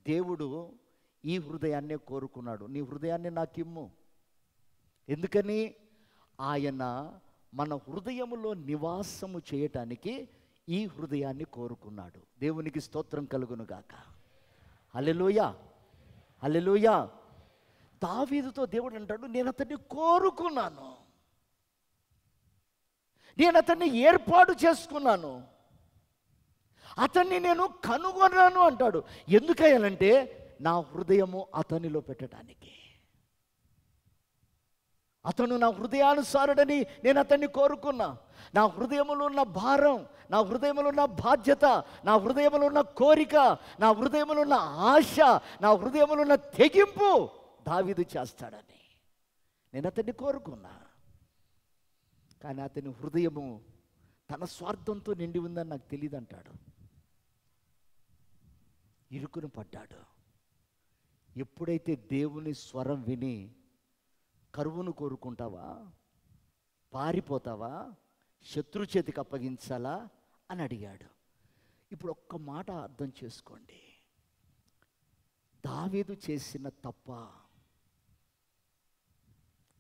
A: దేవుడు ఈ హృదయాన్నే కోరుకున్నాడు. నీ హృదయాన్ని నాకిమ్ము. ఎందుకని? ఆయన మన హృదయములో నివాసము చేయటానికి ఈ హృదయాన్ని కోరుకున్నాడు. దేవునికి స్తోత్రం కలుగును గాక. హల్లెలూయా, హల్లెలూయా. దావీదుతో దేవుడు అంటాడు, నేను అతన్ని కోరుకున్నాను, నేను అతన్ని ఏర్పాటు చేసుకున్నాను, అతన్ని నేను కనుగొన్నాను అంటాడు. ఎందుకయ్యాలంటే నా హృదయము అతనిలో పెట్టడానికి. అతను నా హృదయానుసారుడని నేను అతన్ని కోరుకున్నా. నా హృదయంలో ఉన్న భారం, నా హృదయంలో ఉన్న బాధ్యత, నా హృదయంలో ఉన్న కోరిక, నా హృదయంలో ఉన్న ఆశ, నా హృదయంలో ఉన్న తెగింపు దావీదు చేస్తాడని నేను అతన్ని కోరుకున్నా. కానీ అతని హృదయము తన స్వార్థంతో నిండి ఉందని నాకు తెలియదు అంటాడు. ఇరుకును పడ్డాడు. ఎప్పుడైతే దేవుని స్వరం విని కరువును కోరుకుంటావా, పారిపోతావా, శత్రు చేతికి అప్పగించాలా అని అడిగాడు. ఇప్పుడు ఒక్క మాట అర్థం చేసుకోండి. దావీదు చేసిన తప్ప,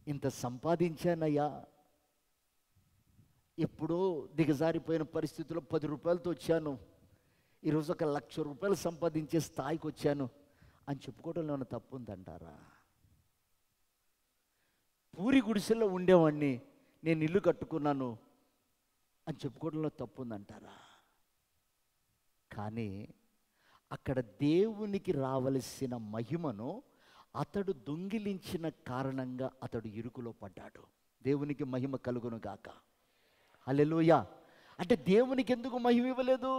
A: ఇంత సంపాదించానయ్యా, ఎప్పుడో దిగజారిపోయిన పరిస్థితుల్లో 10 రూపాయలతో వచ్చాను, ఈరోజు 1,00,000 రూపాయలు సంపాదించే స్థాయికి వచ్చాను అని చెప్పుకోవడంలో ఏమైనా తప్పు ఉందంటారా? పూరి గుడిసెలో ఉండేవాడిని, నేను ఇల్లు కట్టుకున్నాను అని చెప్పుకోవడంలో తప్పు ఉందంటారా? కానీ అక్కడ దేవునికి రావలసిన మహిమను అతడు దొంగిలించిన కారణంగా అతడు ఇరుకులో పడ్డాడు. దేవునికి మహిమ కలుగును గాక. హల్లెలూయా. అంటే దేవునికి ఎందుకు మహిమ ఇవ్వలేదు?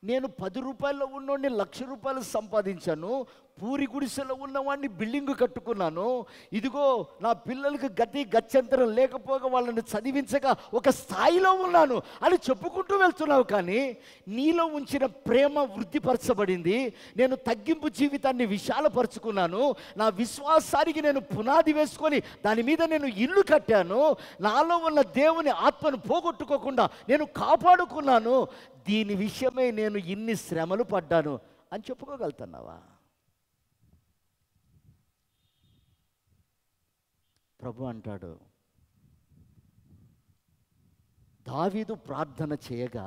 A: నేను 10 రూపాయల్లో ఉన్నవాడిని 1,00,000 రూపాయలు సంపాదించాను, పూరి గుడిసెలో ఉన్నవాడిని బిల్డింగ్ కట్టుకున్నాను, ఇదిగో నా పిల్లలకు గత్యంతరం లేకపోగా వాళ్ళని చదివించగా ఒక స్థాయిలో ఉన్నాను అని చెప్పుకుంటూ వెళ్తున్నావు. కానీ నీలో ఉంచిన ప్రేమ వృద్ధిపరచబడింది. నేను తగ్గింపు జీవితాన్ని విశాలపరుచుకున్నాను. నా విశ్వాసానికి నేను పునాది వేసుకొని దాని మీద నేను ఇల్లు కట్టాను. నాలో ఉన్న దేవుని ఆత్మను పోగొట్టుకోకుండా నేను కాపాడుకున్నాను. దీని విషయమై నేను ఇన్ని శ్రమలు పడ్డాను అని చెప్పుకోగలుగుతున్నావా? ప్రభు అంటాడు, దావీదు ప్రార్థన చేయగా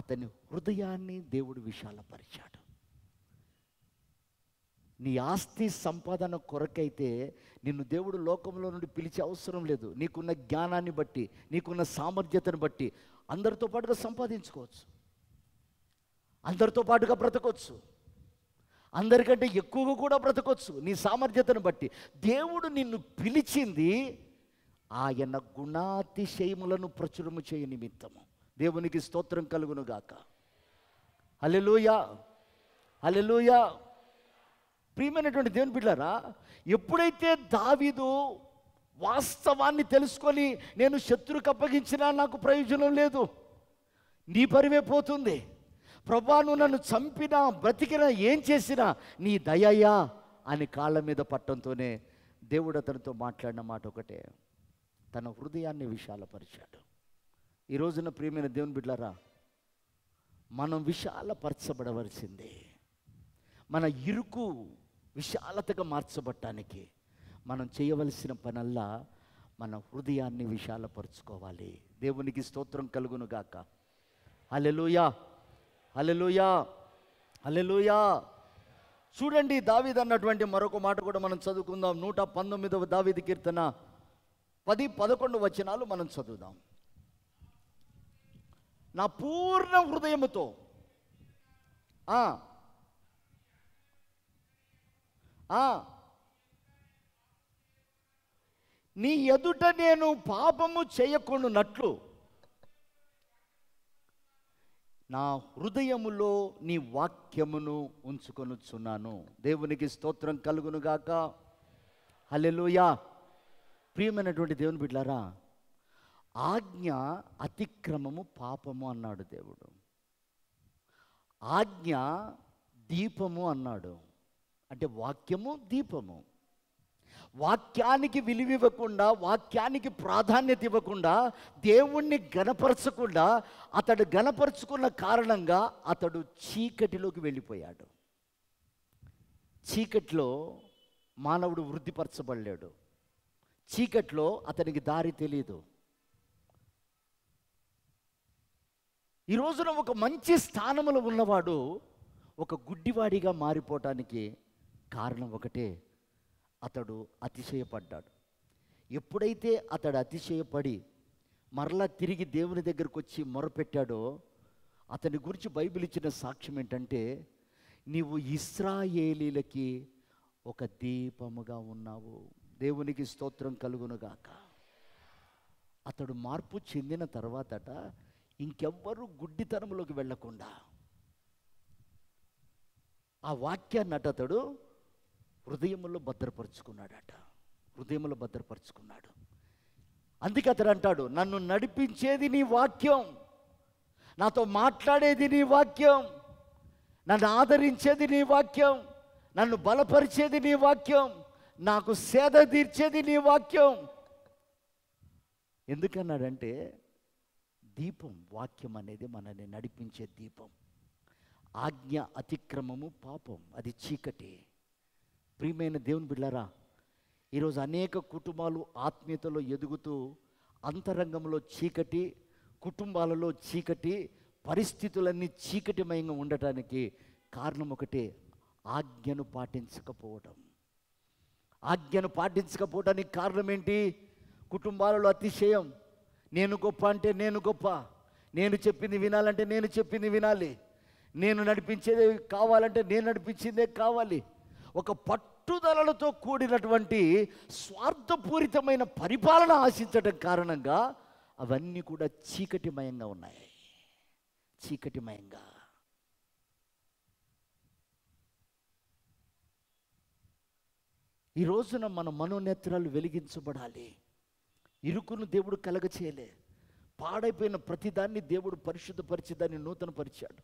A: అతని హృదయాన్ని దేవుడు విశాలపరిచాడు. నీ ఆస్తి సంపాదన కొరకైతే నిన్ను దేవుడు లోకంలో నుండి పిలిచే అవసరం లేదు. నీకున్న జ్ఞానాన్ని బట్టి, నీకున్న సామర్థ్యతను బట్టి అందరితో పాటుగా సంపాదించుకోవచ్చు, అందరితో పాటుగా బ్రతకొచ్చు, అందరికంటే ఎక్కువగా కూడా బ్రతకొచ్చు నీ సామర్థ్యతను బట్టి. దేవుడు నిన్ను పిలిచింది ఆయన గుణాతిశయములను ప్రచురము చేయ నిమిత్తము. దేవునికి స్తోత్రం కలుగును గాక. హల్లెలూయా, హల్లెలూయా. ప్రియమైనటువంటి దేవుని బిడ్డలారా, ఎప్పుడైతే దావీదు వాస్తవాన్ని తెలుసుకొని నేను శత్రువుకు అప్పగించినా నాకు ప్రయోజనం లేదు, నీ పరివే పోతుంది, ప్రభా నువ్వు నన్ను చంపినా బ్రతికినా ఏం చేసినా నీ దయయా అని కాళ్ళ మీద పట్టంతోనే దేవుడు అతనితో మాట్లాడిన మాట ఒకటే, తన హృదయాన్ని విశాలపరిచాడు. ఈ రోజున ప్రియమైన దేవుని బిడ్డలారా, మనం విశాలపరచబడవలసిందే. మన ఇరుకు విశాలతగా మార్చబడటానికి, మనం చేయవలసిన పనల్లా మన హృదయాన్ని విశాలపరుచుకోవాలి. దేవునికి స్తోత్రం కలుగును గాక. హల్లెలూయా, హల్లెలూయా, హల్లెలూయా. చూడండి, దావీదు అన్నటువంటి మరొక మాట కూడా మనం చదువుకుందాం. 119వ దావీదు కీర్తన 10-11 వచనాలు మనం చదువుదాం. నా పూర్ణ హృదయముతో నీ ఎదుట నేను పాపము చేయకుండానట్లు నా హృదయములో నీ వాక్యమును ఉంచుకొనుచున్నాను. దేవునికి స్తోత్రం కలుగునుగాక. హల్లెలూయా. ప్రియమైనటువంటి దేవుని బిడ్డలారా, ఆజ్ఞ అతిక్రమము పాపము అన్నాడు దేవుడు. ఆజ్ఞ దీపము అన్నాడు. అంటే వాక్యము దీపము. వాక్యానికి విలువివ్వకుండా, వాక్యానికి ప్రాధాన్యత ఇవ్వకుండా, దేవుణ్ణి గణపరచకుండా, అతడు గణపరుచుకున్న కారణంగా అతడు చీకటిలోకి వెళ్ళిపోయాడు. చీకట్లో మానవుడు వృద్ధిపరచబడలేడు. చీకట్లో అతనికి దారి తెలియదు. ఈ రోజున ఒక మంచి స్థానంలో ఉన్నవాడు ఒక గుడ్డివాడిగా మారిపోవటానికి కారణం ఒకటే, అతడు అతిశయపడ్డాడు. ఎప్పుడైతే అతడు అతిశయపడి మరలా తిరిగి దేవుని దగ్గరకు వచ్చి మొరపెట్టాడో, అతని గురించి బైబిల్ ఇచ్చిన సాక్ష్యం ఏంటంటే, నీవు ఇశ్రాయేలీలకి ఒక దీపముగా ఉన్నావు. దేవునికి స్తోత్రం కలుగునుగాక. అతడు మార్పు చెందిన తర్వాతట ఇంకెవ్వరూ గుడ్డితనంలోకి వెళ్ళకుండా ఆ వాక్యాన్ని అతడు హృదయంలో భద్రపరుచుకున్నాడట. హృదయంలో భద్రపరుచుకున్నాడు. అందుకే అతడు అంటాడు, నన్ను నడిపించేది నీ వాక్యం, నాతో మాట్లాడేది నీ వాక్యం, నన్ను ఆదరించేది నీ వాక్యం, నన్ను బలపరిచేది నీ వాక్యం, నాకు సేద తీర్చేది నీ వాక్యం. ఎందుకన్నాడంటే, దీపం, వాక్యం అనేది మనల్ని నడిపించే దీపం. ఆజ్ఞ అతిక్రమము పాపం, అది చీకటి. ప్రియమైన దేవుని బిడ్డలారా, ఈరోజు అనేక కుటుంబాలు ఆత్మీయతలో ఎదుగుతూ అంతరంగంలో చీకటి, కుటుంబాలలో చీకటి, పరిస్థితులన్నీ చీకటిమయంగా ఉండటానికి కారణం ఒకటే, ఆజ్ఞను పాటించకపోవడం. ఆజ్ఞను పాటించకపోవడానికి కారణం ఏంటి? కుటుంబాలలో అతిశయం. నేను గొప్ప అంటే నేను గొప్ప, నేను చెప్పింది వినాలంటే నేను చెప్పింది వినాలి, నేను నడిపించేదే కావాలంటే నేను నడిపించిందే కావాలి. ఒక పట్టుదలలతో కూడినటువంటి స్వార్థపూరితమైన పరిపాలన ఆశించడం కారణంగా అవన్నీ కూడా చీకటిమయంగా ఉన్నాయి. చీకటిమయంగా. ఈ రోజున మన మనోనేత్రాలు వెలిగించబడాలి. ఇరుకును దేవుడు కలగచేయలే. పాడైపోయిన ప్రతిదాన్ని దేవుడు పరిశుద్ధపరిచి దాన్ని నూతనపరిచాడు.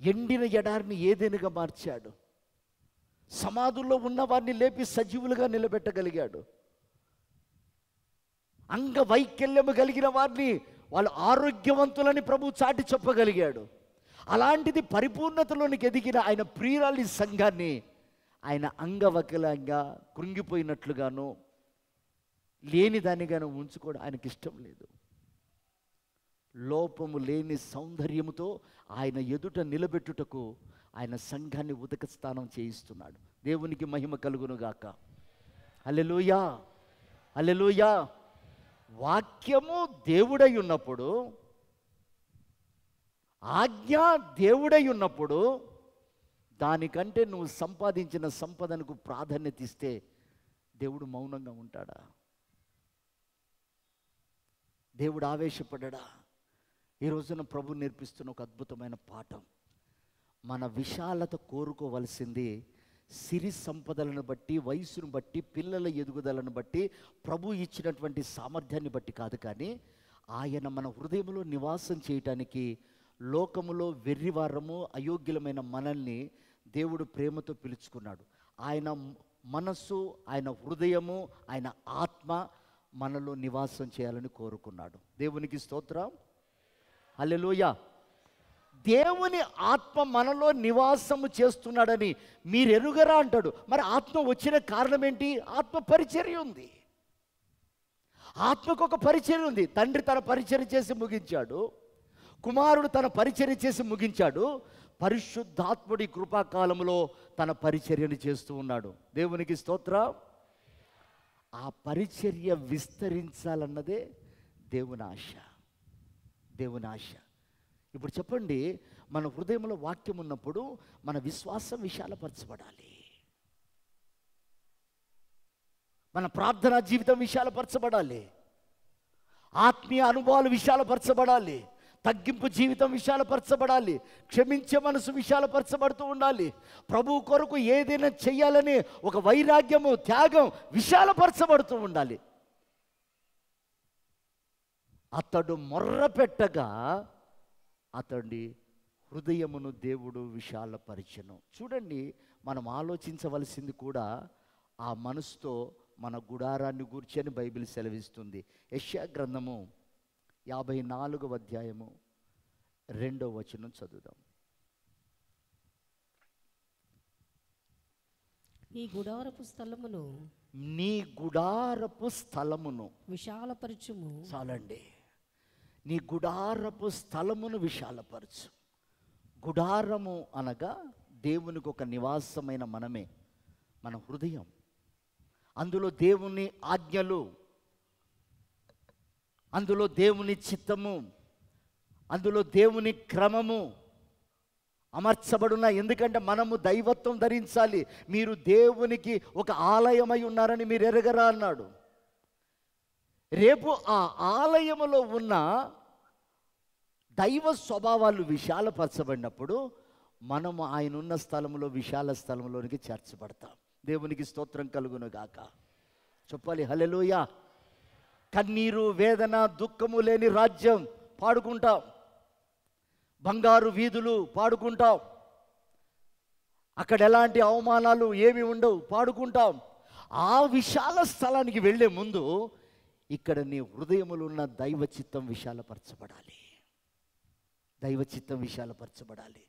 A: ఎండిన ఎడారిని ఏదైనాగా మార్చాడు. సమాధుల్లో ఉన్న వారిని లేపి సజీవులుగా నిలబెట్టగలిగాడు. అంగవైకల్యము కలిగిన వారిని వాళ్ళు ఆరోగ్యవంతులని ప్రభు చాటి చెప్పగలిగాడు. అలాంటిది పరిపూర్ణతలోనికి ఎదిగిన ఆయన ప్రియురాలి సంఘాన్ని ఆయన అంగవకలంగా కృంగిపోయినట్లుగాను లేని దానిగాను ఉంచుకోవడం ఆయనకి ఇష్టం లేదు. లోపము లేని సౌందర్యముతో ఆయన ఎదుట నిలబెట్టుటకు ఆయన సంఘాన్ని ఉదక స్నానం చేయిస్తున్నాడు. దేవునికి మహిమ కలుగునుగాక. హల్లెలూయా, హల్లెలూయా. వాక్యము దేవుడై ఉన్నప్పుడు, ఆజ్ఞ దేవుడై ఉన్నప్పుడు, దానికంటే నువ్వు సంపాదించిన సంపదనకు ప్రాధాన్యత ఇస్తే దేవుడు మౌనంగా ఉంటాడా? దేవుడు ఆవేశపడ్డా? ఈ రోజున ప్రభు నేర్పిస్తున్న ఒక అద్భుతమైన పాఠం. మన విశాలత కోరుకోవలసింది సిరి సంపదలను బట్టి, వయసును బట్టి, పిల్లల ఎదుగుదలను బట్టి, ప్రభు ఇచ్చినటువంటి సామర్థ్యాన్ని బట్టి కాదు. కానీ ఆయన మన హృదయంలో నివాసం చేయటానికి లోకములో వెర్రివారము, అయోగ్యులమైన మనల్ని దేవుడు ప్రేమతో పిలుచుకున్నాడు. ఆయన మనస్సు, ఆయన హృదయము, ఆయన ఆత్మ మనలో నివాసం చేయాలని కోరుకున్నాడు. దేవునికి స్తోత్రం. హల్లెలూయా. దేవుని ఆత్మ మనలో నివాసము చేస్తున్నాడని మీరు ఎరుగరా అంటాడు. మరి ఆత్మ వచ్చిన కారణం ఏంటి? ఆత్మ పరిచర్య ఉంది. ఆత్మకు ఒక పరిచర్య ఉంది. తండ్రి తన పరిచర్య చేసి ముగించాడు, కుమారుడు తన పరిచర్య చేసి ముగించాడు, పరిశుద్ధాత్ముడి కృపాకాలంలో తన పరిచర్యను చేస్తూ ఉన్నాడు. దేవునికి స్తోత్రం. ఆ పరిచర్య విస్తరించాలన్నదే దేవుని ఆశ. దేవుని ఆశ. ఇప్పుడు చెప్పండి, మన హృదయంలో వాక్యం ఉన్నప్పుడు మన విశ్వాసం విశాలపరచబడాలి, మన ప్రార్థనా జీవితం విశాలపరచబడాలి, ఆత్మీయ అనుభవాలు విశాలపరచబడాలి, తగ్గింపు జీవితం విశాలపరచబడాలి, క్షమించే మనసు విశాలపరచబడుతూ ఉండాలి, ప్రభు కొరకు ఏదైనా చెయ్యాలని ఒక వైరాగ్యము, త్యాగం విశాలపరచబడుతూ ఉండాలి. అతడు మొర్ర పెట్టగా అతడి హృదయమును దేవుడు విశాలపరిచెను. చూడండి, మనం ఆలోచించవలసింది కూడా ఆ మనసుతో మన గుడారాన్ని గూర్చి అని బైబిల్ సెలవిస్తుంది. యెషయా గ్రంథము 54వ అధ్యాయము 2వ వచనం చదువుదాం.
C: నీ గుడారపు స్థలమును,
A: నీ గుడారపు స్థలమును
C: విశాలపరచుము.
A: చాలండి. నీ గుడారపు స్థలమును విశాలపరచు. గుడారము అనగా దేవునికి ఒక నివాసమైన మనమే, మన హృదయం. అందులో దేవుని ఆజ్ఞలు, అందులో దేవుని చిత్తము, అందులో దేవుని క్రమము అమర్చబడున్న. ఎందుకంటే మనము దైవత్వం ధరించాలి. మీరు దేవునికి ఒక ఆలయమై ఉన్నారని మీరు ఎరగరా అన్నాడు. రేపు ఆ ఆలయములో ఉన్న దైవ స్వభావాలు విశాలపరచబడినప్పుడు మనము ఆయన ఉన్న స్థలంలో విశాల స్థలంలోనికి చేర్చబడతాం. దేవునికి స్తోత్రం కలుగును గాక. చెప్పాలి హల్లెలూయా. కన్నీరు, వేదన, దుఃఖము లేని రాజ్యం పాడుకుంటాం, బంగారు వీధులు పాడుకుంటాం, అక్కడ ఎలాంటి అవమానాలు ఏమి ఉండవు పాడుకుంటాం. ఆ విశాల స్థలానికి వెళ్ళే ముందు ఇక్కడ నీ హృదయములో ఉన్న దైవ చిత్తం విశాలపరచబడాలి, దైవ చిత్తం విశాలపరచబడాలి.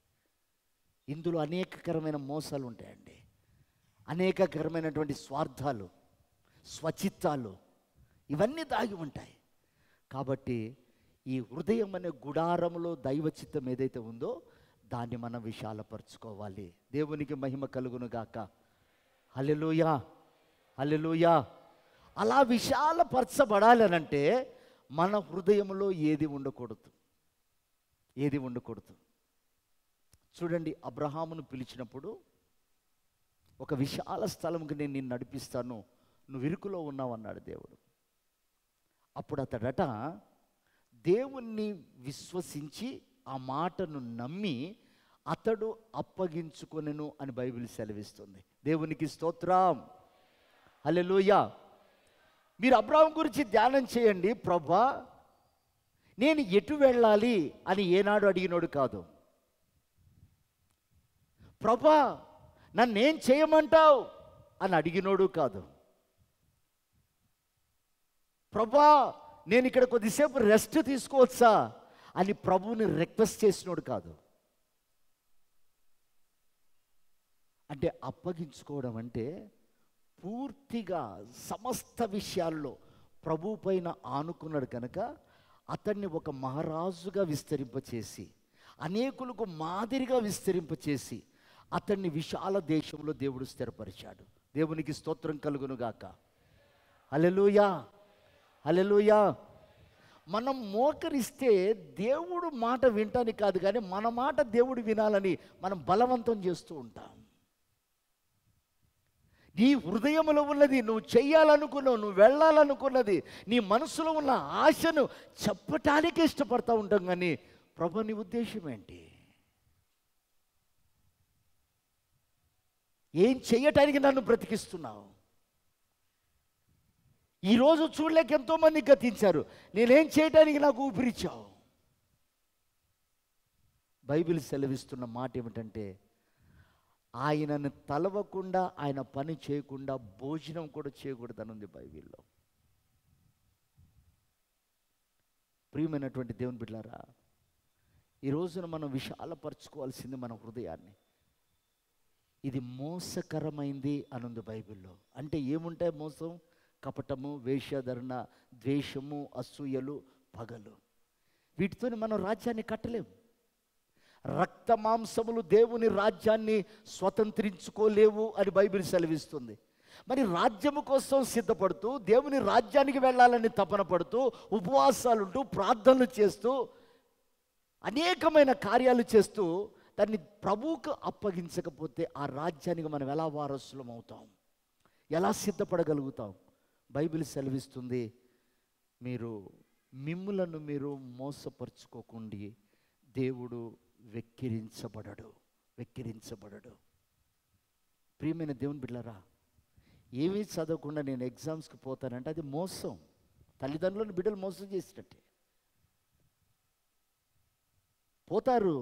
A: ఇందులో అనేకకరమైన మోసాలు ఉంటాయండి, అనేకకరమైనటువంటి స్వార్థాలు, స్వచిత్తాలు, ఇవన్నీ దాగి ఉంటాయి. కాబట్టి ఈ హృదయం అనే గుడారంలో దైవ చిత్తం ఏదైతే ఉందో దాన్ని మనం విశాలపరచుకోవాలి. దేవునికి మహిమ కలుగును గాక. హల్లెలూయా, హల్లెలూయా. అలా విశాలపరచబడాలి అనంటే మన హృదయంలో ఏది ఉండకూడదు, ఏది ఉండకూడదు. చూడండి, అబ్రహామును పిలిచినప్పుడు ఒక విశాల స్థలంకి నేను నిన్ను నడిపిస్తాను, నువ్వు ఇరుకులో ఉన్నావు అన్నాడు దేవుడు. అప్పుడు అతడట దేవుణ్ణి విశ్వసించి ఆ మాటను నమ్మి అతడు అప్పగించుకొనెను అని బైబిల్ సెలవిస్తుంది. దేవునికి స్తోత్రం, హల్లెలూయా. మీరు అబ్రహాం గురించి ధ్యానం చేయండి. ప్రభా, నేను ఎటు వెళ్ళాలి అని ఏనాడు అడిగినోడు కాదు. ప్రభా, నన్నేం చేయమంటావు అని అడిగినోడు కాదు. ప్రభా, నేను ఇక్కడ కొద్దిసేపు రెస్ట్ తీసుకోవచ్చా అని ప్రభువుని రిక్వెస్ట్ చేసినోడు కాదు. అంటే అప్పగించుకోవడం అంటే పూర్తిగా సమస్త విషయాల్లో ప్రభు పైన ఆనుకున్నాడు కనుక అతన్ని ఒక మహారాజుగా విస్తరింపచేసి, అనేకులకు మాదిరిగా విస్తరింపచేసి అతన్ని విశాల దేశంలో దేవుడు స్థిరపరిచాడు. దేవునికి స్తోత్రం కలుగునుగాక. హల్లెలూయా, హల్లెలూయా. మనం మోకరిస్తే దేవుడు మాట వింటానికి కాదు, కానీ మన మాట దేవుడు వినాలని మనం బలవంతం చేస్తూ ఉంటాం. నీ హృదయంలో ఉన్నది, నువ్వు చెయ్యాలనుకున్నావు, నువ్వు వెళ్ళాలనుకున్నది, నీ మనసులో ఉన్న ఆశను చెప్పటానికి ఇష్టపడతా ఉంటాం. కానీ ప్రభు, నీ ఉద్దేశం ఏంటి? ఏం చెయ్యటానికి నన్ను బ్రతికిస్తున్నావు? ఈరోజు చూడలేక ఎంతోమంది గతించారు, నేనేం చేయటానికి నాకు ఊపిరిచ్చావు? బైబిల్ సెలవిస్తున్న మాట ఏమిటంటే, ఆయనను తలవకుండా, ఆయన పని చేయకుండా భోజనం కూడా చేయకూడదని ఉంది బైబిల్లో. ప్రియమైనటువంటి దేవుని బిడ్డలారా, ఈ రోజున మనం విశాలపరచుకోవాల్సింది మన హృదయాన్ని. ఇది మోసకరమైంది అనుంది బైబిల్లో. అంటే ఏముంటాయి మోసం? కపటము, వేషధరణ, ద్వేషము, అసూయలు, పగలు. వీటితో మనం రాజ్యాన్ని కట్టలేము. రక్త మాంసములు దేవుని రాజ్యాన్ని స్వతంత్రించుకోలేవు అని బైబిల్ సెలవిస్తుంది. మరి రాజ్యము కోసం సిద్ధపడుతూ, దేవుని రాజ్యానికి వెళ్ళాలని తపన పడుతూ, ఉపవాసాలుంటూ, ప్రార్థనలు చేస్తూ, అనేకమైన కార్యాలు చేస్తూ దాన్ని ప్రభువుకు అప్పగించకపోతే ఆ రాజ్యానికి మనం ఎలా వారసులం అవుతాం? ఎలా సిద్ధపడగలుగుతాం? బైబిల్ సెలవిస్తుంది, మిమ్ములను మీరు మోసపరుచుకోకండి, దేవుడు వెక్కిరించబడడు. ప్రియమైన దేవుని బిడ్డలారా, ఏమీ చదవకుండా నేను ఎగ్జామ్స్కి పోతానంటే అది మోసం. తల్లిదండ్రులను బిడ్డలు మోసం చేసినట్టే. పోతారు,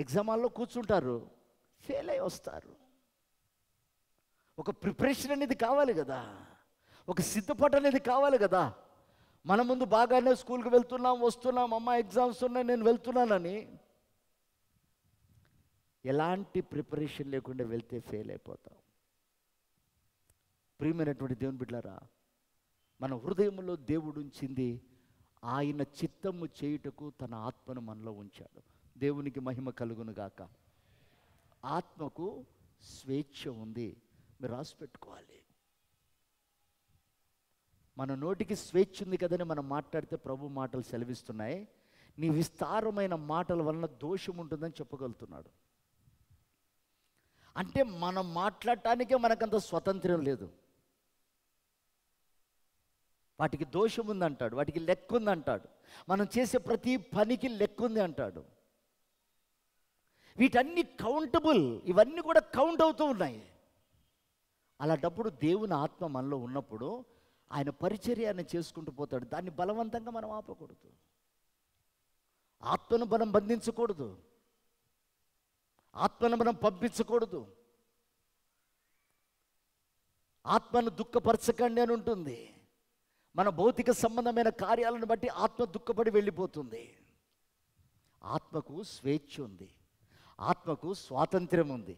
A: ఎగ్జామ్ హాల్లో కూర్చుంటారు, ఫెయిల్ అయి వస్తారు. ఒక ప్రిపరేషన్ అనేది కావాలి కదా, ఒక సిద్ధపాటు అనేది కావాలి కదా. మన ముందు బాగానే స్కూల్కి వెళ్తున్నాం, వస్తున్నాం, అమ్మ ఎగ్జామ్స్ ఉన్నాయి నేను వెళ్తున్నానని ఎలాంటి ప్రిపరేషన్ లేకుండా వెళ్తే ఫెయిల్ అయిపోతాం. ప్రియమైనటువంటి దేవుని బిడ్డలారా, మన హృదయంలో దేవుడు ఉంచింది ఆయన చిత్తము చేయుటకు తన ఆత్మను మనలో ఉంచాడు. దేవునికి మహిమ కలుగును గాక. ఆత్మకు స్వేచ్ఛ ఉంది, మీరు రాసి పెట్టుకోవాలి. మన నోటికి స్వేచ్ఛ ఉంది కదని మనం మాట్లాడితే ప్రభు మాటలు సెలవిస్తున్నాయి, నీ విస్తారమైన మాటల వలన దోషం ఉంటుందని చెప్పగలుగుతున్నాడు. అంటే మనం మాట్లాడటానికే మనకంత స్వతంత్రం లేదు. వాటికి దోషం ఉందంటాడు, వాటికి లెక్క ఉందంటాడు, మనం చేసే ప్రతి పనికి లెక్క ఉంది అంటాడు. వీటన్ని కౌంటబుల్, ఇవన్నీ కూడా కౌంట్ అవుతూ ఉన్నాయి. అలాంటప్పుడు దేవుని ఆత్మ మనలో ఉన్నప్పుడు ఆయన పరిచర్యను చేసుకుంటూ పోతాడు. దాన్ని బలవంతంగా మనం ఆపకూడదు, ఆత్మను మనం బంధించకూడదు, ఆత్మను మనం పంపించకూడదు. ఆత్మను దుఃఖపరచకండి అని ఉంటుంది. మన భౌతిక సంబంధమైన కార్యాలను బట్టి ఆత్మ దుఃఖపడి వెళ్ళిపోతుంది. ఆత్మకు స్వేచ్ఛ ఉంది, ఆత్మకు స్వాతంత్ర్యం ఉంది.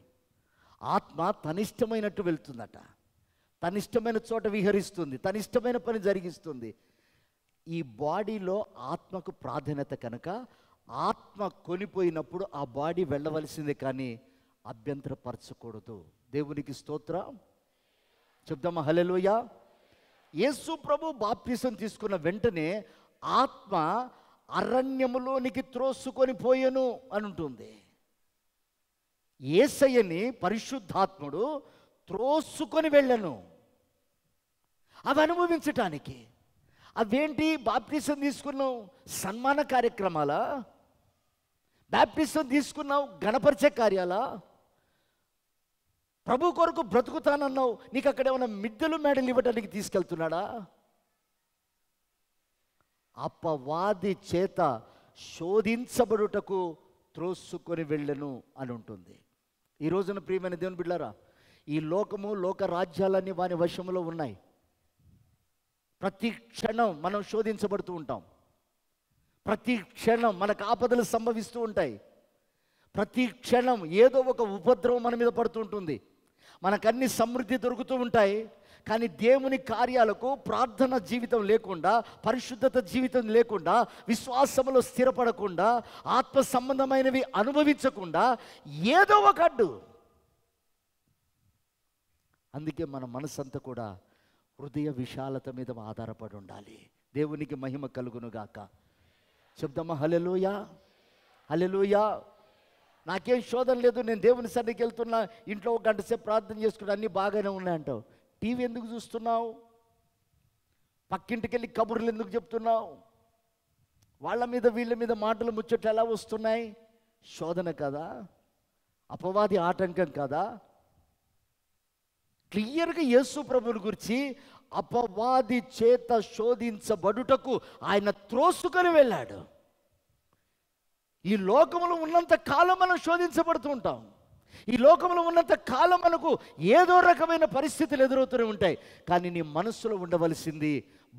A: ఆత్మ తనిష్టమైనట్టు వెళ్తుందట, తనిష్టమైన చోట విహరిస్తుంది, తనిష్టమైన పని జరిగిస్తుంది. ఈ బాడీలో ఆత్మకు ప్రాధాన్యత కనుక ఆత్మ కొనిపోయినప్పుడు ఆ బాడీ వెళ్ళవలసిందే, కానీ అభ్యంతరపరచకూడదు. దేవునికి స్తోత్రం చెప్దామా? హల్లెలూయా. యేసు ప్రభు బాప్తిసం తీసుకున్న వెంటనే ఆత్మ అరణ్యములోనికి త్రోసుకొని పోయెను అని ఉంటుంది. యేసయ్యని పరిశుద్ధాత్ముడు త్రోసుకొని వెళ్ళను అవి అనుభవించటానికి. అవేంటి? బాప్తిసం తీసుకున్నావు సన్మాన కార్యక్రమాలా? బాప్తిసం తీసుకున్నావు గణపరిచే కార్యాలా? ప్రభు కొరకు బ్రతుకుతానన్నావు, నీకు అక్కడ ఏమైనా మిద్దెలు మేడలు ఇవ్వడానికి తీసుకెళ్తున్నాడా? అపవాది చేత శోధించబడుటకు త్రోసుకొని వెళ్ళను అని ఉంటుంది. ఈ రోజున ప్రియమైన దేవుని బిడ్డలారా, ఈ లోకము, లోక రాజ్యాలన్నీ వాని వశములో ఉన్నాయి. ప్రతి క్షణం మనం శోధించబడుతూ ఉంటాం, ప్రతి క్షణం మనకు ఆపదలు సంభవిస్తూ ఉంటాయి, ప్రతి క్షణం ఏదో ఒక ఉపద్రవం మన మీద పడుతూ ఉంటుంది. మనకన్ని సమృద్ధి దొరుకుతూ ఉంటాయి, కానీ దేవుని కార్యాలకు ప్రార్థన జీవితం లేకుండా, పరిశుద్ధత జీవితం లేకుండా, విశ్వాసములో స్థిరపడకుండా, ఆత్మ సంబంధమైనవి అనుభవించకుండా ఏదో ఒక అడ్డు. అందుకే మన మనసంతా కూడా హృదయ విశాలత మీద ఆధారపడి ఉండాలి. దేవునికి మహిమ కలుగునుగాక. చెప్దామా? హల్లెలూయా, హల్లెలూయా. నాకేం శోధన లేదు, నేను దేవుని సన్నిధికి వెళ్తున్నా, ఇంట్లో ఒక గంట సేపు ప్రార్థన చేసుకుని అన్నీ బాగానే ఉన్నాయంటావు. టీవీ ఎందుకు చూస్తున్నావు? పక్కింటికి వెళ్ళి కబుర్లు ఎందుకు చెప్తున్నావు? వాళ్ళ మీద వీళ్ళ మీద మాటలు ముచ్చట్లు ఎలా వస్తున్నాయి? శోధన కదా, అపవాది ఆటంకం కదా. క్లియర్గా యేసు ప్రభువుని గురించి అపవాది చేత శోధించబడుటకు ఆయన త్రోసుకొని వెళ్ళాడు. ఈ లోకములో ఉన్నంత కాలం మనం శోధించబడుతూ ఉంటాం. ఈ లోకంలో ఉన్నంత కాలం మనకు ఏదో రకమైన పరిస్థితులు ఎదురవుతూనే ఉంటాయి. కానీ నీ మనస్సులో ఉండవలసింది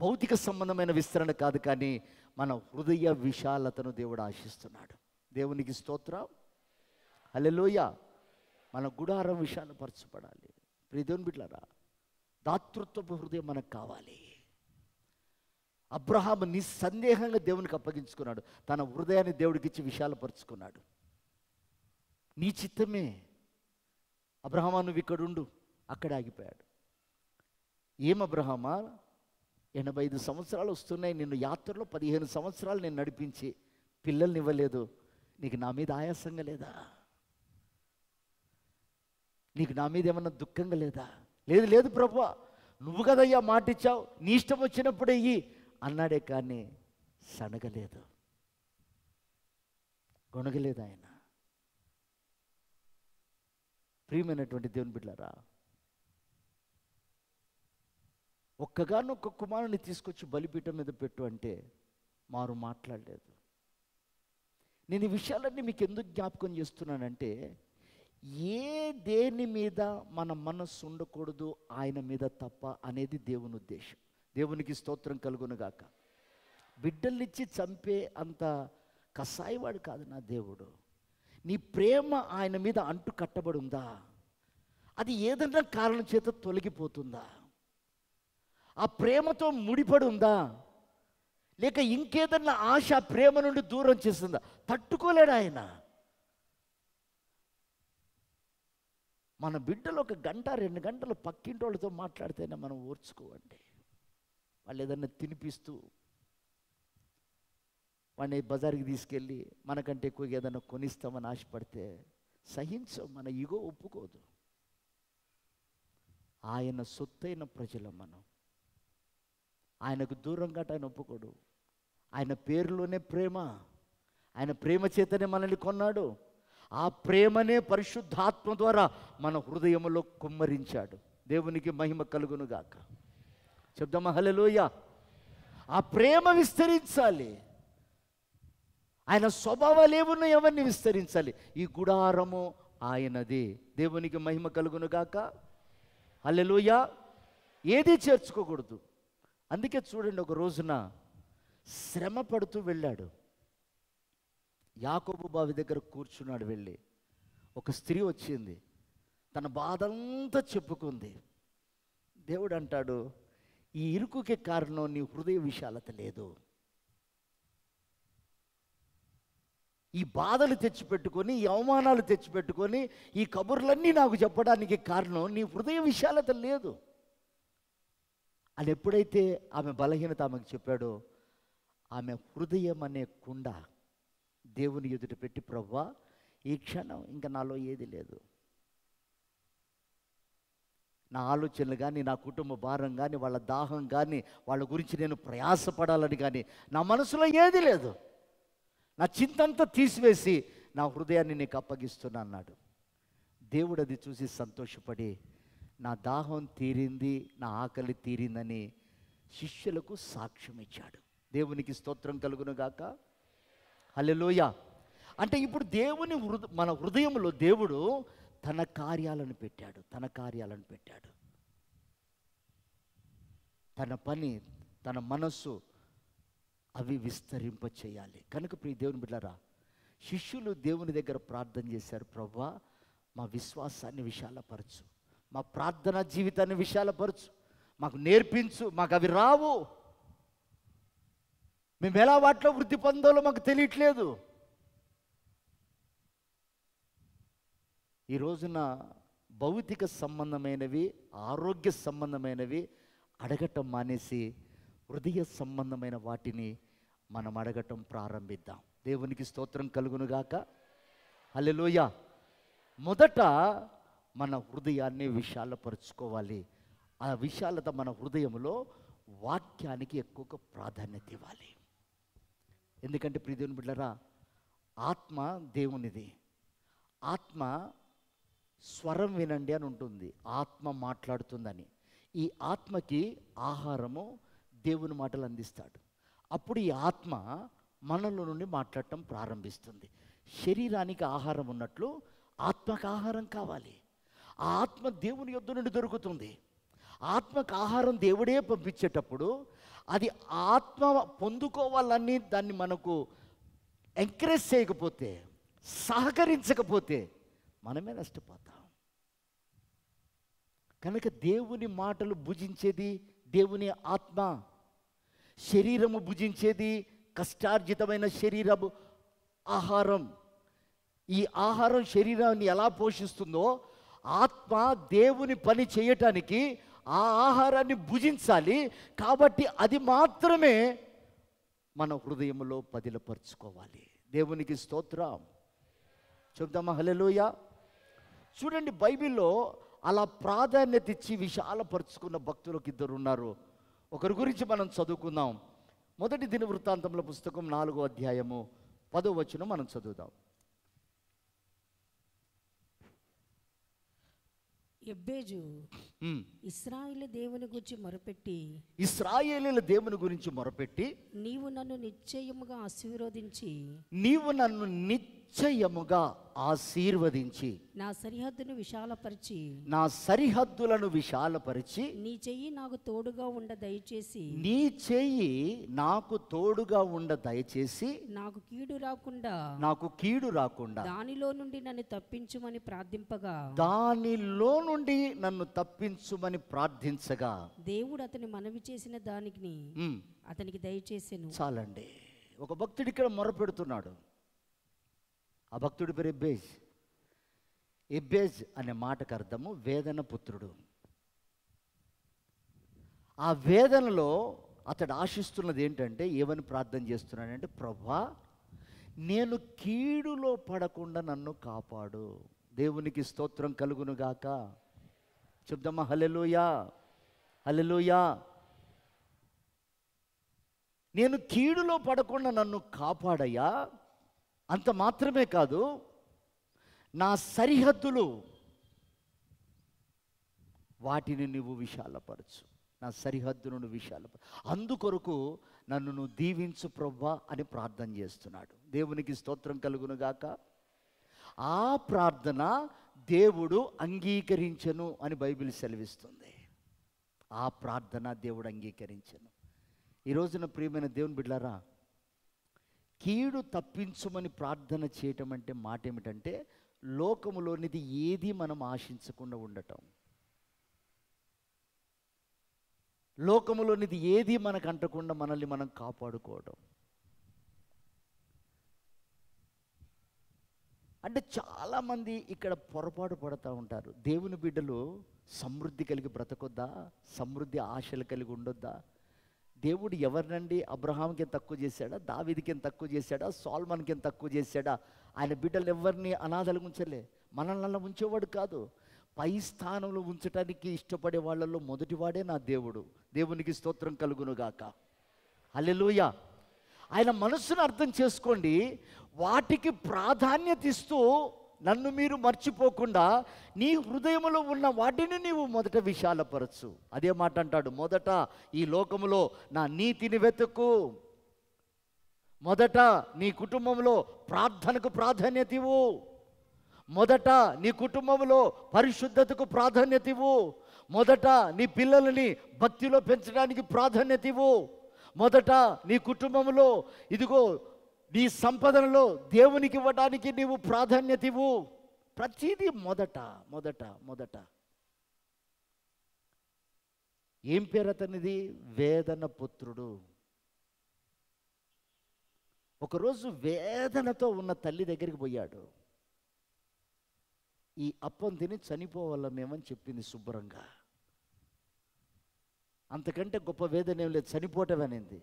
A: భౌతిక సంబంధమైన విస్తరణ కాదు, కానీ మన హృదయ విశాలతను దేవుడు ఆశిస్తున్నాడు. దేవునికి స్తోత్రం. హల్లెలూయా. మన గుడారం విషయాన్ని పరచబడాలి. ప్రియ దేవుని బిడ్డలారా, దాతృత్వపు హృదయం మనకు కావాలి. అబ్రహాము నిస్సందేహంగా దేవునికి అప్పగించుకున్నాడు. తన హృదయాన్ని దేవుడికి ఇచ్చి విషయాలు పరుచుకున్నాడు. నీ చిత్తమే అబ్రహామా, నువ్వు ఇక్కడ ఉండు, అక్కడ ఆగిపోయాడు. ఏం అబ్రహామా, 85 సంవత్సరాలు వస్తున్నాయి, నిన్ను యాత్రలో 15 సంవత్సరాలు నేను నడిపించి పిల్లల్ని ఇవ్వలేదు, నీకు నా మీద ఆయాసంగా లేదా? నీకు నా మీద ఏమన్నా దుఃఖంగా లేదా? లేదు లేదు ప్రభువా, నువ్వు కదయ్యా మాట ఇచ్చావు, నీ ఇష్టం వచ్చినప్పుడే ఇయ్యి అన్నాడే కానీ సనగలేదు, గొనగలేదు ఆయన. ప్రియమైనటువంటి దేవుని బిడ్డలారా, ఒక్కగానొక్క కుమారుని తీసుకొచ్చి బలిపీఠం మీద పెట్టు అంటే మారు మాట్లాడలేదు. నేను ఈ విషయాలన్నీ మీకు ఎందుకు జ్ఞాపకం చేస్తున్నానంటే, దేని మీద మన మనస్సు ఉండకూడదు, ఆయన మీద తప్ప అనేది దేవుని ఉద్దేశం. దేవునికి స్తోత్రం కలుగునుగాక. బిడ్డల్నిచ్చి చంపే అంత కసాయివాడు కాదు నా దేవుడు. నీ ప్రేమ ఆయన మీద అంటు కట్టబడి ఉందా? అది ఏదన్నా కారణం చేత తొలగిపోతుందా? ఆ ప్రేమతో ముడిపడి ఉందా? లేక ఇంకేదన్నా ఆశ ప్రేమ నుండి దూరం చేస్తుందా? తట్టుకోలేడు ఆయన. మన బిడ్డలు 1 గంట 2 గంటలు పక్కింటి వాళ్ళతో మాట్లాడితేనే మనం ఓర్చుకోవండి. వాళ్ళు ఏదన్నా తినిపిస్తూ వాడిని బజార్కి తీసుకెళ్ళి మనకంటే ఎక్కువగా ఏదైనా కొనిస్తామని ఆశపడితే సహించం, మన ఈగో ఒప్పుకోదు. ఆయన సొత్తైన ప్రజలం మనం. ఆయనకు దూరంగా ఆయన ఒప్పుకోడు. ఆయన పేరులోనే ప్రేమ, ఆయన ప్రేమ చేతనే మనల్ని కొన్నాడు. ఆ ప్రేమనే పరిశుద్ధాత్మ ద్వారా మన హృదయంలో కుమ్మరించాడు. దేవునికి మహిమ కలుగునుగాక. చెప్దామా హల్లెలూయా. ఆ ప్రేమ విస్తరించాలి. ఆయన స్వభావాలు ఏమున్నాయో అవన్నీ విస్తరించాలి. ఈ గుడారము ఆయనది. దేవునికి మహిమ కలుగునుగాక. హల్లెలూయా. ఏది చేర్చుకోకూడదు. అందుకే చూడండి, ఒక రోజున శ్రమ పడుతూ వెళ్ళాడు. యాకోబు బావి దగ్గర కూర్చున్నాడు. వెళ్ళి ఒక స్త్రీ వచ్చింది, తన బాధంతా చెప్పుకుంది. దేవుడు అంటాడు, ఈ ఇరుకుకి కారణం నీ హృదయ విశాలత లేదు. ఈ బాధలు తెచ్చిపెట్టుకొని, ఈ అవమానాలు తెచ్చిపెట్టుకొని, ఈ కబుర్లన్నీ నాకు చెప్పడానికి కారణం నీ హృదయ విశాలత లేదు అని ఎప్పుడైతే ఆమె బలహీనత ఆమెకు చెప్పాడో, ఆమె హృదయం అనే కుండ దేవుని ఎదుట పెట్టి, ప్రభువా ఈ క్షణం ఇంకా నాలో ఏది లేదు, నా ఆలోచనలు కానీ, నా కుటుంబ భారం కానీ, వాళ్ళ దాహం కానీ, వాళ్ళ గురించి నేను ప్రయాసపడాలని కానీ నా మనసులో ఏది లేదు, నా చింతంతా తీసివేసి నా హృదయాన్ని నీకు అప్పగిస్తున్నా అన్నాడు. దేవుడు అది చూసి సంతోషపడి, నా దాహం తీరింది, నా ఆకలి తీరిందని శిష్యులకు సాక్ష్యం ఇచ్చాడు. దేవునికి స్తోత్రం కలుగునుగాక. హల్లెలూయా. అంటే ఇప్పుడు దేవుని మన హృదయంలో దేవుడు తన కార్యాలను పెట్టాడు. తన కార్యాలను పెట్టాడు. తన పని, తన మనస్సు అవి విస్తరింప చేయాలి. కనుక ప్రియ దేవుని బిడ్డలారా, శిష్యులు దేవుని దగ్గర ప్రార్థన చేశారు, ప్రభువా మా విశ్వాసాన్ని విశాలపరచు, మా ప్రార్థనా జీవితాన్ని విశాలపరచు, మాకు నేర్పించు, మాకు అవి రావు, మేము ఎలా వాటిలో వృద్ధి పొందాలో మాకు తెలియట్లేదు. ఈ రోజున భౌతిక సంబంధమైనవి, ఆరోగ్య సంబంధమైనవి అడగటం మానేసి హృదయ సంబంధమైన వాటిని మనం అడగటం ప్రారంభిద్దాం. దేవునికి స్తోత్రం కలుగునుగాక. హల్లెలూయా. మొదట మన హృదయాన్ని విశాలపరుచుకోవాలి. ఆ విశాలత మన హృదయంలో వాక్యానికి ఎక్కువగా ప్రాధాన్యత ఇవ్వాలి. ఎందుకంటే ప్రియ దేవుని బిడ్డలారా, ఆత్మ దేవునిది. ఆత్మ స్వరం వినండి అని ఉంటుంది, ఆత్మ మాట్లాడుతుందని. ఈ ఆత్మకి ఆహారము దేవుని మాటలు అందిస్తాడు. అప్పుడు ఈ ఆత్మ మనలో నుండి మాట్లాడటం ప్రారంభిస్తుంది. శరీరానికి ఆహారం ఉన్నట్లు ఆత్మకు ఆహారం కావాలి. ఆ ఆత్మ దేవుని యొద్ద నుండి దొరుకుతుంది. ఆత్మకు ఆహారం దేవుడే పంపించేటప్పుడు అది ఆత్మ పొందుకోవాలని దాన్ని మనకు ఎంకరేజ్ చేయకపోతే, సహకరించకపోతే మనమే నష్టపోతాం. కనుక దేవుని మాటలు భుజించేది దేవుని ఆత్మ, శరీరము భుజించేది కష్టార్జితమైన శరీరము ఆహారం. ఈ ఆహారం శరీరాన్ని ఎలా పోషిస్తుందో, ఆత్మ దేవుని పని చేయటానికి ఆ ఆహారాన్ని భుజించాలి. కాబట్టి అది మాత్రమే మన హృదయంలో పదిలపరుచుకోవాలి. దేవునికి స్తోత్రం చెప్దామా? హల్లెలూయా. చూడండి, బైబిల్లో అలా ప్రాధాన్యత ఇచ్చి విశాలపరుచుకున్న భక్తులకు ఇద్దరు ఉన్నారు. ఒకరి గురించి మనం చదువుకుందాం. మొదటి దినవృత్తాంతముల పుస్తకం 4వ అధ్యాయము 10వ వచనం మనం చదువుదాం.
C: ఎబ్బేజు ఇశ్రాయేలు దేవుని గురించి మొరపెట్టి,
A: ఇశ్రాయేలీల దేవుని గురించి మొరపెట్టి,
C: నీవు నన్ను నిశ్చయముగా ఆశీర్వదించి,
A: నీవు నన్ను నిశ్చయముగా ఆశీర్వదించి,
C: నా సరిహద్దును విశాలపరిచి,
A: నా సరిహద్దులను విశాలపరిచి,
C: నీ చెయ్యి నాకు తోడుగా ఉండ దయచేసి,
A: నీ చెయ్యి నాకు తోడుగా ఉండ దయచేసి,
C: నాకు కీడు రాకుండా,
A: నాకు కీడు రాకుండా
C: దానిలో నుండి నన్ను తప్పించుమని ప్రార్థింపగా,
A: దానిలో నుండి నన్ను తప్పించుమని ప్రార్థించగా,
C: దేవుడు అతని మనవి చేసిన దానికి అతనికి దయచేసెను.
A: చాలండి. ఒక భక్తుడు ఇక్కడ మొరపెడుతున్నాడు. ఆ భక్తుడి పేరు ఎబ్బేజ్. ఎబ్బేజ్ అనే మాటకు అర్థము వేదన పుత్రుడు. ఆ వేదనలో అతడు ఆశిస్తున్నది ఏంటంటే, ఏమని ప్రార్థన చేస్తున్నాడంటే, ప్రభువా నేను కీడులో పడకుండా నన్ను కాపాడు. దేవునికి స్తోత్రం కలుగునుగాక. చెప్దామా? హల్లెలూయా, హల్లెలూయా. నేను కీడులో పడకుండా నన్ను కాపాడయ్యా. అంత మాత్రమే కాదు, నా సరిహద్దులు వాటిని నువ్వు విశాలపరచు. నా సరిహద్దును విశాలపరచు. అందుకొరకు నన్ను నువ్వు దీవించు ప్రభువా అని ప్రార్థన చేస్తున్నాడు. దేవునికి స్తోత్రం కలుగునుగాక. ఆ ప్రార్థన దేవుడు అంగీకరించెను అని బైబిల్ సెలవిస్తుంది. ఆ ప్రార్థన దేవుడు అంగీకరించెను. ఈ రోజున ప్రియమైన దేవుని బిడ్డలారా, కీడు తప్పించుమని ప్రార్థన చేయటం అంటే మాట ఏమిటంటే, లోకములోనిది ఏది మనం ఆశించకుండా ఉండటం. లోకములోనిది ఏది మనకు అంటకుండా మనల్ని మనం కాపాడుకోవడం. అంటే చాలామంది ఇక్కడ పొరపాటు పడుతూ ఉంటారు. దేవుని బిడ్డలు సమృద్ధి కలిగి బ్రతకొద్దా? సమృద్ధి ఆశలు కలిగి ఉండొద్దా? దేవుడు ఎవరినండి అబ్రహాంకి తక్కువ చేశాడా? దావీదుకి తక్కువ చేశాడా? సోల్మన్కి తక్కువ చేశాడా? ఆయన బిడ్డలు ఎవరిని అనాథలు ఉంచలే. మనల్ని ఉంచేవాడు కాదు. పై స్థానంలో ఉంచడానికి ఇష్టపడే వాళ్ళల్లో మొదటివాడే నా దేవుడు. దేవునికి స్తోత్రం కలుగునుగాక. హల్లెలూయా. ఆయన మనస్సును అర్థం చేసుకోండి. వాటికి ప్రాధాన్యత ఇస్తూ నన్ను మీరు మర్చిపోకుండా నీ హృదయంలో ఉన్న వాటిని నీవు మొదట విశాలపరచు. అదే మాట అంటాడు, మొదట ఈ లోకములో నా నీతిని వెతుకు. మొదట నీ కుటుంబంలో ప్రార్థనకు ప్రాధాన్యత ఇవ్వు. మొదట నీ కుటుంబంలో పరిశుద్ధతకు ప్రాధాన్యత ఇవ్వు. మొదట నీ పిల్లలని భక్తిలో పెంచడానికి ప్రాధాన్యత ఇవ్వు. మొదట నీ కుటుంబంలో ఇదిగో నీ సంపదనలో దేవునికి ఇవ్వడానికి నీవు ప్రాధాన్యత ఇవ్వు. ప్రతిదీ మొదట మొదట మొదట. ఏం పేరు అతనిది? వేదన పుత్రుడు. ఒకరోజు వేదనతో ఉన్న తల్లి దగ్గరికి పోయాడు. ఈ అప్పం తిని చనిపోవాలమేమని చెప్పింది శుభ్రంగా. అంతకంటే గొప్ప వేదన ఏం లేదు, చనిపోవటం అనేది.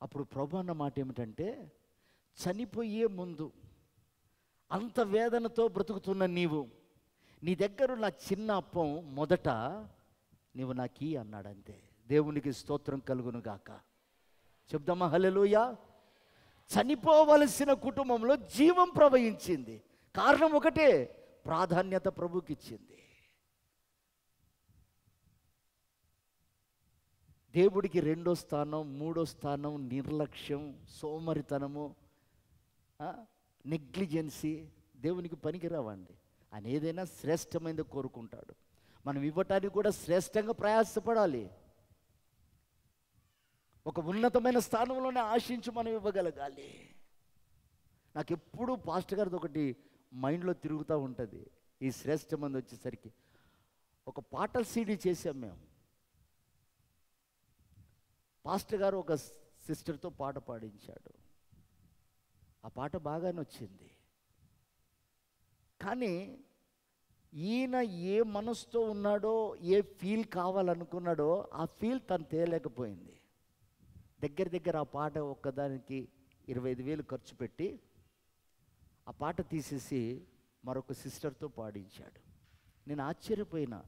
A: అప్పుడు ప్రభు అన్న మాట ఏమిటంటే, చనిపోయే ముందు అంత వేదనతో బ్రతుకుతున్న నీవు, నీ దగ్గరున్న చిన్న అప్పం మొదట నీవు నాకీ అన్నాడంతే. దేవునికి స్తోత్రం కలుగునుగాక. చెప్దామా? హల్లెలూయా. చనిపోవలసిన కుటుంబంలో జీవం ప్రవహించింది. కారణం ఒకటే, ప్రాధాన్యత ప్రభుకి ఇచ్చింది. దేవుడికి రెండో స్థానం, మూడో స్థానం నిర్లక్ష్యం, సోమరితనము, నెగ్లిజెన్సీ దేవునికి పనికిరావండి. ఆయన ఏదైనా శ్రేష్టమైనది కోరుకుంటాడు. మనం ఇవ్వటానికి కూడా శ్రేష్టంగా ప్రయాసపడాలి. ఒక ఉన్నతమైన స్థానంలోనే ఆశించి మనం ఇవ్వగలగాలి. నాకు ఎప్పుడూ పాస్టర్ గారిది ఒకటి మైండ్లో తిరుగుతూ ఉంటుంది. ఈ శ్రేష్ఠ మంది వచ్చేసరికి ఒక పాటల సీడీ చేసాం మేము. పాస్టర్ గారు ఒక సిస్టర్తో పాట పాడించాడు. ఆ పాట బాగానే వచ్చింది. కానీ ఈయన ఏ మనసుతో ఉన్నాడో, ఏ ఫీల్ కావాలనుకున్నాడో ఆ ఫీల్ తను తేలేకపోయింది. దగ్గర ఆ పాట ఒక్కదానికి 25,000 ఖర్చు పెట్టి ఆ పాట తీసేసి మరొక సిస్టర్తో పాడించాడు. నేను ఆశ్చర్యపోయినా.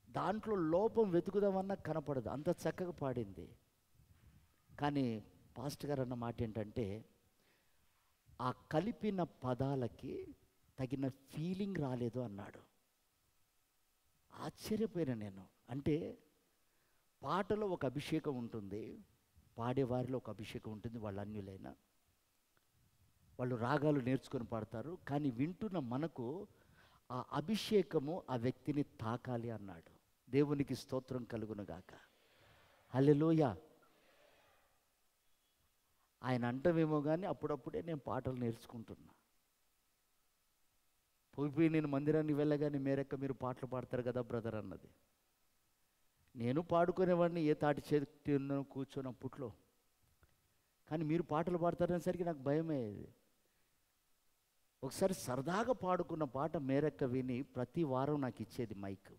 A: దాంట్లో లోపం వెతుకుదామన్నా కనపడదు, అంత చక్కగా పాడింది. కానీ పాస్టర్ గారు అన్న మాట ఏంటంటే, ఆ కలిపిన పదాలకి తగిన ఫీలింగ్ రాలేదు అన్నాడు. ఆశ్చర్యపోయినా నేను. అంటే పాటలో ఒక అభిషేకం ఉంటుంది, పాడేవారిలో ఒక అభిషేకం ఉంటుంది. వాళ్ళు అన్యులైనా వాళ్ళు రాగాలు నేర్చుకొని పాడతారు. కానీ వింటున్న మనకు ఆ అభిషేకము ఆ వ్యక్తిని తాకాలి అన్నాడు. దేవునికి స్తోత్రం కలుగునుగాక. హల్లెలూయా. ఆయన అంటమేమో కానీ అప్పుడప్పుడే నేను పాటలు నేర్చుకుంటున్నా. పోయి నేను మందిరానికి వెళ్ళగానే మేరక్క మీరు పాటలు పాడతారు కదా బ్రదర్ అన్నది. నేను పాడుకునేవాడిని ఏ తాటి చేతి కూర్చొని అప్పట్లో. కానీ మీరు పాటలు పాడతారనేసరికి నాకు భయమయ్యేది. ఒకసారి సరదాగా పాడుకున్న పాట మేరక్క విని ప్రతి వారం నాకు ఇచ్చేది మైక్.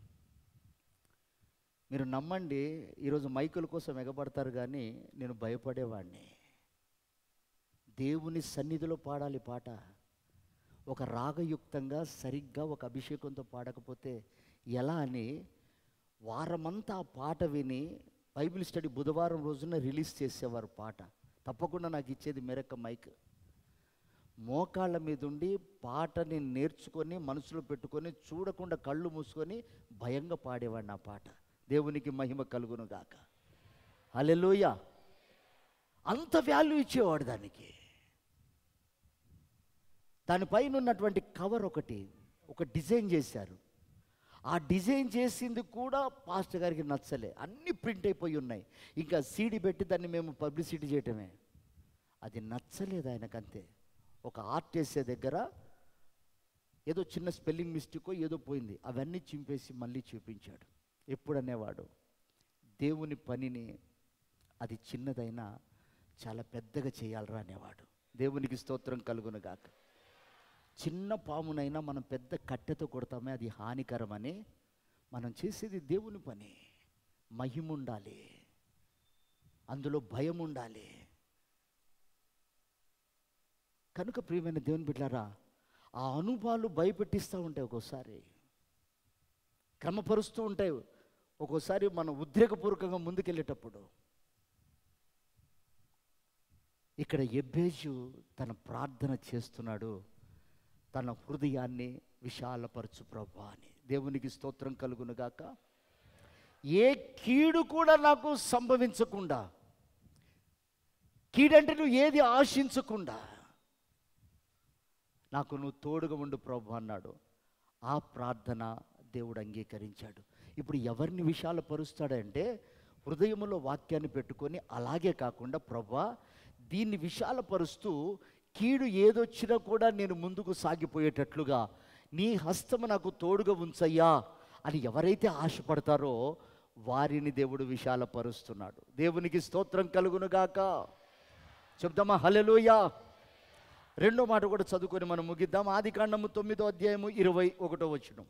A: మీరు నమ్మండి, ఈరోజు మైకుల కోసం ఎగబడతారు కానీ నేను భయపడేవాడిని. దేవుని సన్నిధిలో పాడాలి పాట. ఒక రాగయుక్తంగా సరిగ్గా ఒక అభిషేకంతో పాడకపోతే ఎలా అని వారమంతా ఆ పాట విని బైబిల్ స్టడీ బుధవారం రోజున రిలీజ్ చేసేవారు పాట. తప్పకుండా నాకు ఇచ్చేది మేరక్క మైక్. మోకాళ్ళ మీద ఉండి పాటని నేర్చుకొని మనసులో పెట్టుకొని చూడకుండా కళ్ళు మూసుకొని భయంగా పాడేవాడిని ఆ పాట. దేవునికి మహిమ కలుగును గాక. హల్లెలూయా. అంత వాల్యూ ఇచ్చేవాడు దానికి. దానిపైన ఉన్నటువంటి కవర్ ఒక డిజైన్ చేశారు. ఆ డిజైన్ చేసింది కూడా పాస్టర్ గారికి నచ్చలే. అన్నీ ప్రింట్ అయిపోయి ఉన్నాయి. ఇంకా సీడీ పెట్టి దాన్ని మేము పబ్లిసిటీ చేయటమే. అది నచ్చలేదు ఆయనకంతే. ఒక ఆర్ట్ వేసే దగ్గర ఏదో చిన్న స్పెల్లింగ్ మిస్టేకో ఏదో పోయింది, అవన్నీ చింపేసి మళ్ళీ చూపించాడు. ఎప్పుడు అనేవాడు, దేవుని పనిని అది చిన్నదైనా చాలా పెద్దగా చేయాలరా అనేవాడు. దేవునికి స్తోత్రం కలుగును గాక. చిన్న పామునైనా మనం పెద్ద కట్టెతో కొడతామే, అది హానికరమని. మనం చేసేది దేవుని పని. మహిమ ఉండాలి, అందులో భయం ఉండాలి. కనుక ప్రియమైన దేవుని బిడ్డలారా, ఆ అనుభవాలు భయపెట్టిస్తూ ఉంటాయి, ఒక్కోసారి క్రమపరుస్తూ ఉంటాయి, ఒక్కోసారి మనం ఉద్రేకపూర్వకంగా ముందుకెళ్ళేటప్పుడు. ఇక్కడ ఎబ్బేజు తన ప్రార్థన చేస్తున్నాడు, తన హృదయాన్ని విశాలపరచు ప్రభువా అని. దేవునికి స్తోత్రం కలుగునుగాక. ఏ కీడు కూడా నాకు సంభవించకుండా, కీడంటే నువ్వు ఏది ఆశించకుండా నాకు నువ్వు తోడుగా ఉండు ప్రభు అన్నాడు. ఆ ప్రార్థన దేవుడు అంగీకరించాడు. ఇప్పుడు ఎవరిని విశాలపరుస్తాడంటే, హృదయంలో వాక్యాన్ని పెట్టుకొని అలాగే కాకుండా ప్రభువా దీన్ని విశాలపరుస్తూ కీడు ఏదొచ్చినా కూడా నేను ముందుకు సాగిపోయేటట్లుగా నీ హస్తము నాకు తోడుగా ఉంచయ్యా అని ఎవరైతే ఆశపడతారో వారిని దేవుడు విశాలపరుస్తున్నాడు. దేవునికి స్తోత్రం కలుగునుగాక. చెప్దామా హల్లెలూయా. రెండో మాట కూడా చదువుకొని మనం ముగిద్దాం. ఆదికాండము 9వ అధ్యాయము 21వ వచనం.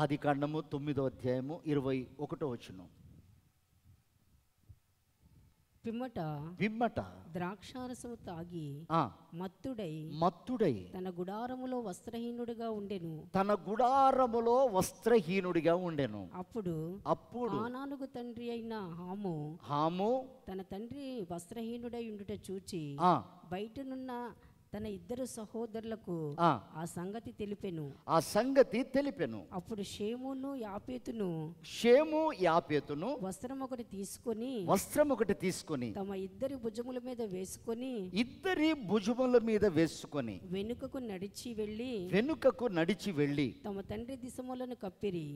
A: ఆదికాండము 9వ అధ్యాయము 21వ వచనం. పిమ్మట
C: ద్రాక్షారసము తాగి మత్తుడై తన గుడారములో వస్త్రహీనుడిగా ఉండెను. అప్పుడు ఆనానుగు తండ్రి అయిన హాము తన తండ్రి వస్త్రహీనుడై ఉండుట చూచి బయటనున్న తన ఇద్దరు సహోదరులకు ఆ సంగతి తెలిపెను. అప్పుడు షేము యాపేతును వస్త్రం ఒకటి తీసుకొని తమ ఇద్దరి భుజముల మీద వేసుకొని వెనుకకు నడిచి వెళ్ళి తమ తండ్రి దిశములను కప్పిరి.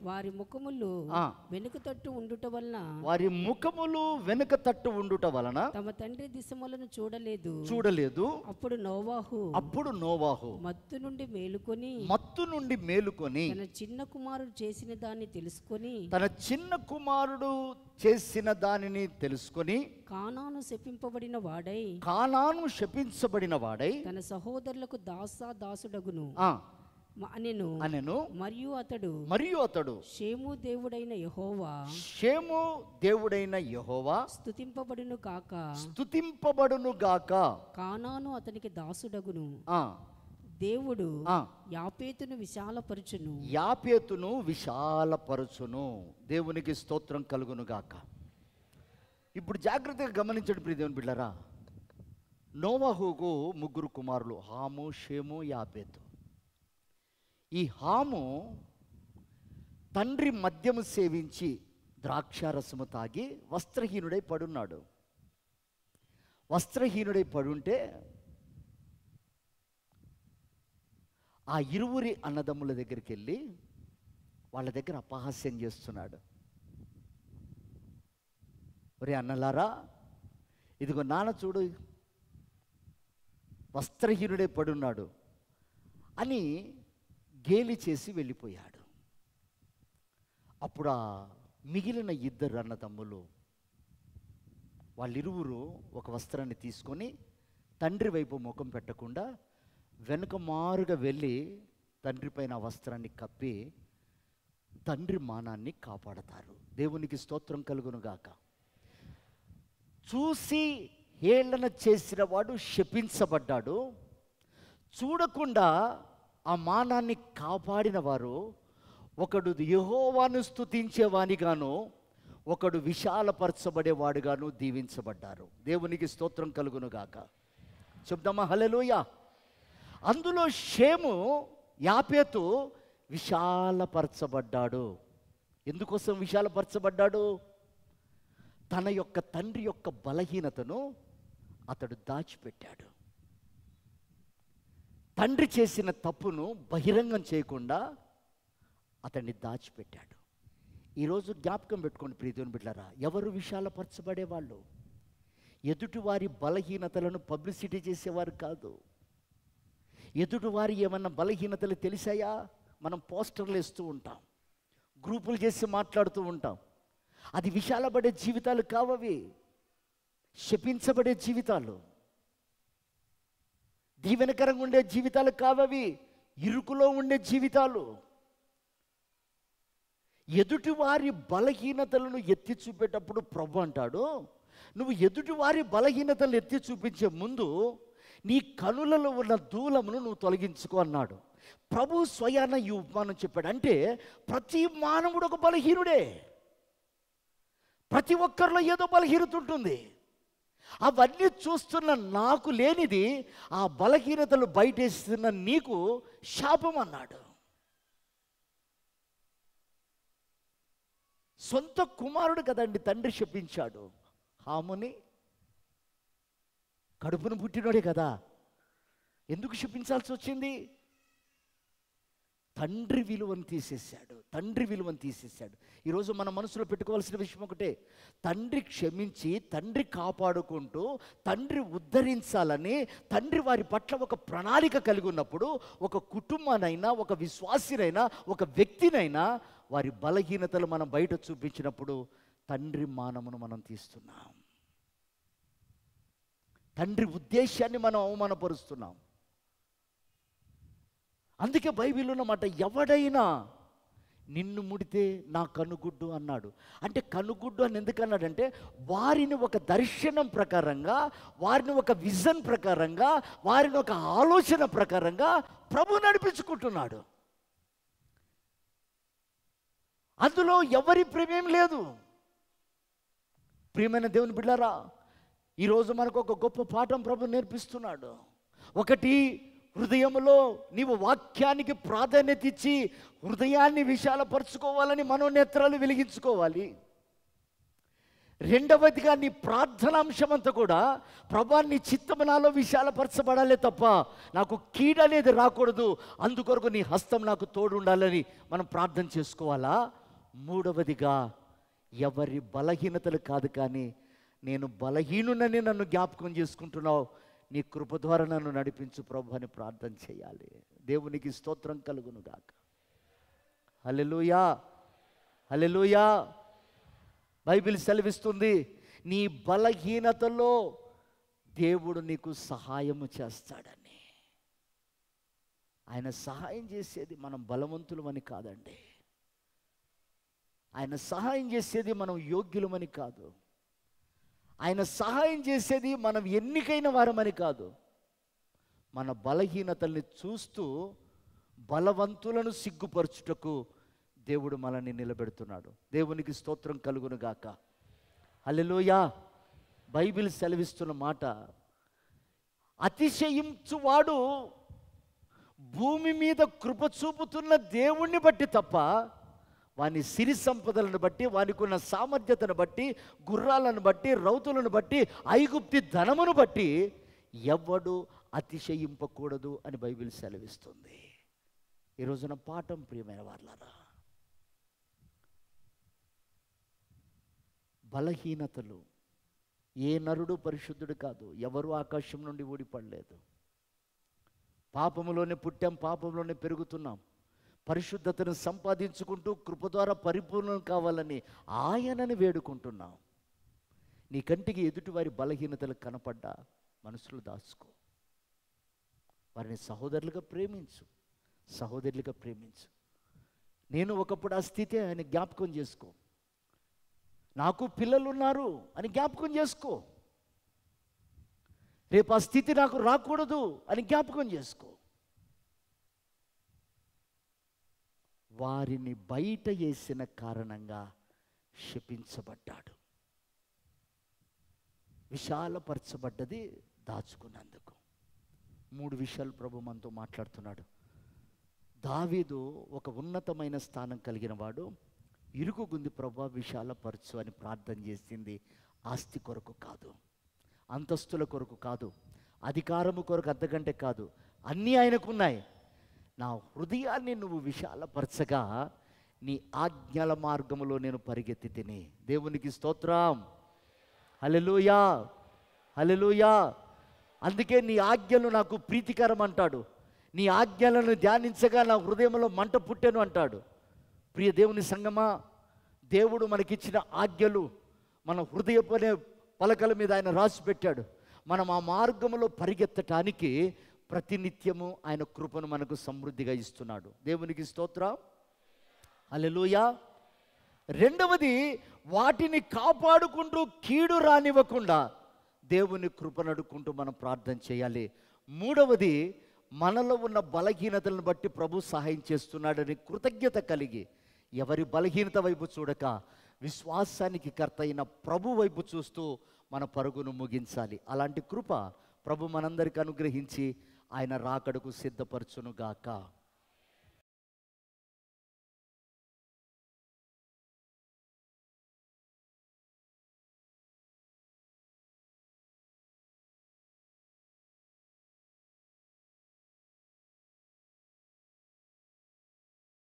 C: వారి ముఖములు వెనుక తట్టు ఉండుట వలన తమ తండ్రి దిశములను చూడలేదు. అప్పుడు నోవాహు మత్తు నుండి మేలుకొని తన చిన్న కుమారుడు చేసిన దానిని తెలుసుకొని కానాను శపించబడిన వాడై తన సహోదరులకు దాసుడగును అనెను. మరియు అతడు షేము దేవుడైన యెహోవా స్తుతింపబడును గాక కానాను అతనికి దాసుడగును. దేవుడు యాపేతును విశాలపరచును. దేవునికి స్తోత్రం కలుగును గాక. ఇప్పుడు జాగ్రత్తగా గమనించండి ప్రియ దేవుని బిడ్డలారా. నోవాహుకు 3 కుమారులు, హాము, షేము, యాపేతు. ఈ హాము తండ్రి మద్యము సేవించి ద్రాక్షారసము తాగి వస్త్రహీనుడై పడుంటే ఆ ఇరువురి అన్నదమ్ముల దగ్గరికి వెళ్ళి వాళ్ళ దగ్గర అపహాస్యం చేస్తున్నాడు. ఒరే అన్నలారా, ఇదిగో నాన్న చూడు వస్త్రహీనుడై పడున్నాడు అని గేలి చేసి వెళ్ళిపోయాడు. అప్పుడు ఆ మిగిలిన 2 అన్నదమ్ములు వాళ్ళిరువురు ఒక వస్త్రాన్ని తీసుకొని తండ్రి వైపు ముఖం పెట్టకుండా వెనుక మారుగా వెళ్ళి తండ్రి పైన ఆ వస్త్రాన్ని కప్పి తండ్రి మానాన్ని కాపాడతారు. దేవునికి స్తోత్రం కలుగునుగాక. చూసి హేళన చేసిన వాడు శపించబడ్డాడు. చూడకుండా ఆ మానాన్ని కాపాడిన వారు, ఒకడు యెహోవాను స్తుతించేవానిగాను, ఒకడు విశాలపరచబడేవాడుగాను దీవించబడ్డారు. దేవునికి స్తోత్రం కలుగునుగాక. చెప్దామా హల్లెలూయా. అందులో షేము యాపేతు విశాలపరచబడ్డాడు. ఎందుకోసం విశాలపరచబడ్డాడు? తన యొక్క తండ్రి యొక్క బలహీనతను అతడు దాచిపెట్టాడు. తండ్రి చేసిన తప్పును బహిరంగం చేయకుండా అతన్ని దాచిపెట్టాడు. ఈరోజు జ్ఞాపకం పెట్టుకోండి ప్రియ దేవుని బిడ్డలారా, ఎవరు విశాలపరచబడేవాళ్ళు? ఎదుటివారి బలహీనతలను పబ్లిసిటీ చేసేవారు కాదు. ఎదుటివారి ఏమన్నా బలహీనతలు తెలిసాయా, మనం పోస్టర్లు వేస్తూ ఉంటాం, గ్రూపులు చేసి మాట్లాడుతూ ఉంటాం. అది విశాలపడే జీవితాలు కావవి, శపించబడే జీవితాలు, దీవెనకరంగా ఉండే జీవితాలు కావవి, ఇరుకులో ఉండే జీవితాలు. ఎదుటివారి బలహీనతలను ఎత్తి చూపేటప్పుడు ప్రభు అంటాడు, నువ్వు ఎదుటివారి బలహీనతలను ఎత్తి చూపించే ముందు నీ కనులలో ఉన్న దూలమును నువ్వు తొలగించుకో అన్నాడు. ప్రభు స్వయాన ఈ ఉపమానం చెప్పాడు. అంటే ప్రతి మానవుడు ఒక బలహీనుడే. ప్రతి ఒక్కరిలో ఏదో బలహీనత ఉంటుంది. అవన్నీ చూస్తున్న నాకు లేనిది ఆ బలహీనతలు బయటేస్తున్న నీకు శాపం అన్నాడు. సొంత కుమారుడు కదండి తండ్రి శపించాడు. హాముని కడుపును పుట్టినోడే కదా, ఎందుకు శపించాల్సి వచ్చింది? తండ్రి విలువను తీసేశాడు. ఈరోజు మన మనసులో పెట్టుకోవాల్సిన విషయం ఒకటే, తండ్రి క్షమించి, తండ్రి కాపాడుకుంటూ, తండ్రి ఉద్ధరించాలని తండ్రి వారి పట్ల ఒక ప్రణాళిక కలిగి ఉన్నప్పుడు, ఒక కుటుంబానైనా, ఒక విశ్వాసినైనా, ఒక వ్యక్తినైనా వారి బలహీనతలు మనం బయట చూపించినప్పుడు తండ్రి మానమును మనం తీస్తున్నాం. తండ్రి ఉద్దేశాన్ని మనం అవమానపరుస్తున్నాం. అందుకే బైబిల్లో ఉన్నమాట, ఎవడైనా నిన్ను ముడితే నా కనుగుడ్డు అన్నాడు. అంటే కనుగుడ్డు అని ఎందుకు అన్నాడంటే, వారిని ఒక దర్శనం ప్రకారంగా, వారిని ఒక విజన్ ప్రకారంగా, వారిని ఒక ఆలోచన ప్రకారంగా ప్రభు నడిపించుకుంటున్నాడు. అందులో ఎవరి ప్రేమేం లేదు. ప్రియమైన దేవుని బిడ్డలారా, ఈరోజు మనకు ఒక గొప్ప పాఠం ప్రభు నేర్పిస్తున్నాడు. ఒకటి, హృదయంలో నీవు వాక్యానికి ప్రాధాన్యత ఇచ్చి హృదయాన్ని విశాలపరచుకోవాలని మనోనేత్రాలు వెలిగించుకోవాలి. రెండవదిగా నీ ప్రార్థనాంశం అంతా కూడా ప్రభా నీ చిత్తము నాలో విశాలపరచబడాలే తప్ప నాకు కీడనేది రాకూడదు, అందుకొరకు నీ హస్తం నాకు తోడు ఉండాలని మనం ప్రార్థన చేసుకోవాలా. మూడవదిగా ఎవరి బలహీనతలు కాదు కానీ నేను బలహీనునని నన్ను జ్ఞాపకం చేసుకుంటున్నావు, నీ కృప ద్వారా నన్ను నడిపించు ప్రభు అని ప్రార్థన చేయాలి. దేవునికి స్తోత్రం కలుగును గాక. హల్లెలూయా, హల్లెలూయా. బైబిల్ సెలవిస్తుంది, నీ బలహీనతలో దేవుడు నీకు సహాయము చేస్తాడని. ఆయన సహాయం చేసేది మనం బలవంతులమని కాదండి, ఆయన సహాయం చేసేది మనం యోగ్యులమని కాదు, ఆయన సహాయం చేసేది మనం ఎన్నికైన వారమని కాదు. మన బలహీనతల్ని చూస్తూ బలవంతులను సిగ్గుపరచుటకు దేవుడు మనల్ని నిలబెడుతున్నాడు. దేవునికి స్తోత్రం కలుగును గాక. హల్లెలూయా. బైబిల్ సెలవిస్తున్న మాట, అతిశయించువాడు భూమి మీద కృప చూపుతున్న దేవుణ్ణి బట్టి తప్ప వాని సిరి సంపదలను బట్టి, వానికి ఉన్న సామర్థ్యతను బట్టి, గుర్రాలను బట్టి, రౌతులను బట్టి, ఐగుప్తి ధనమును బట్టి ఎవడు అతిశయింపకూడదు అని బైబిల్ సెలవిస్తుంది. ఈ రోజున పాఠం ప్రియమైన వాళ్ళారా, బలహీనతలు ఏ నరుడు పరిశుద్ధుడు కాదు, ఎవరు ఆకాశం నుండి ఊడిపడలేదు. పాపములోనే పుట్టాం, పాపంలోనే పెరుగుతున్నాం. పరిశుద్ధతను సంపాదించుకుంటూ కృప ద్వారా పరిపూర్ణం కావాలని ఆయనని వేడుకుంటున్నాం. నీ కంటికి ఎదుటి వారి బలహీనతలు కనపడ్డా మనసులో దాచుకో, వారిని సహోదరులుగా ప్రేమించు, సహోదరులుగా ప్రేమించు. నేను ఒకప్పుడు ఆ స్థితి అని జ్ఞాపకం చేసుకో. నాకు పిల్లలు ఉన్నారు అని జ్ఞాపకం చేసుకో. రేపు ఆ స్థితి నాకు రాకూడదు అని జ్ఞాపకం చేసుకో. వారిని బయట వేసిన కారణంగా శపించబడ్డాడు. విశాలపరచబడ్డది దాచుకున్నందుకు. 3 విషయాలు ప్రభు మనతో మాట్లాడుతున్నాడు. దావీదు ఒక ఉన్నతమైన స్థానం కలిగిన వాడు. ఇరుగుగుంది ప్రభా విశాలపరచు అని ప్రార్థన చేసింది ఆస్తి కొరకు కాదు, అంతస్తుల కొరకు కాదు, అధికారము కొరకు అంతకంటే కాదు, అన్నీ ఆయనకున్నాయి. నా హృదయాన్ని నువ్వు విశాలపరచగా నీ ఆజ్ఞల మార్గములో నేను పరిగెత్తి తిని. దేవునికి స్తోత్రం. హల్లెలూయా, హల్లెలూయా. అందుకే నీ ఆజ్ఞలు నాకు ప్రీతికరం అంటాడు. నీ ఆజ్ఞలను ధ్యానించగా నా హృదయంలో మంట పుట్టెను అంటాడు. ప్రియ దేవుని సంగమా, దేవుడు మనకిచ్చిన ఆజ్ఞలు మన హృదయపనే పలకల మీద ఆయన రాసి పెట్టాడు. మనం ఆ మార్గంలో పరిగెత్తటానికి ప్రతినిత్యము ఆయన కృపను మనకు సమృద్ధిగా ఇస్తున్నాడు. దేవునికి స్తోత్రం. హల్లెలూయా. రెండవది, వాటిని కాపాడుకుంటూ కీడు రానివ్వకుండా దేవుని కృపను అడుక్కుంటూ మనం ప్రార్థన చేయాలి. మూడవది, మనలో ఉన్న బలహీనతలను బట్టి ప్రభు సహాయం చేస్తున్నాడని కృతజ్ఞత కలిగి ఎవరి బలహీనత వైపు చూడక విశ్వాసానికి కర్త అయిన ప్రభు వైపు చూస్తూ మన పరుగును ముగించాలి. అలాంటి కృప ప్రభు మనందరికి అనుగ్రహించి ఆయన రాకడకు సిద్ధపరచునుగాక.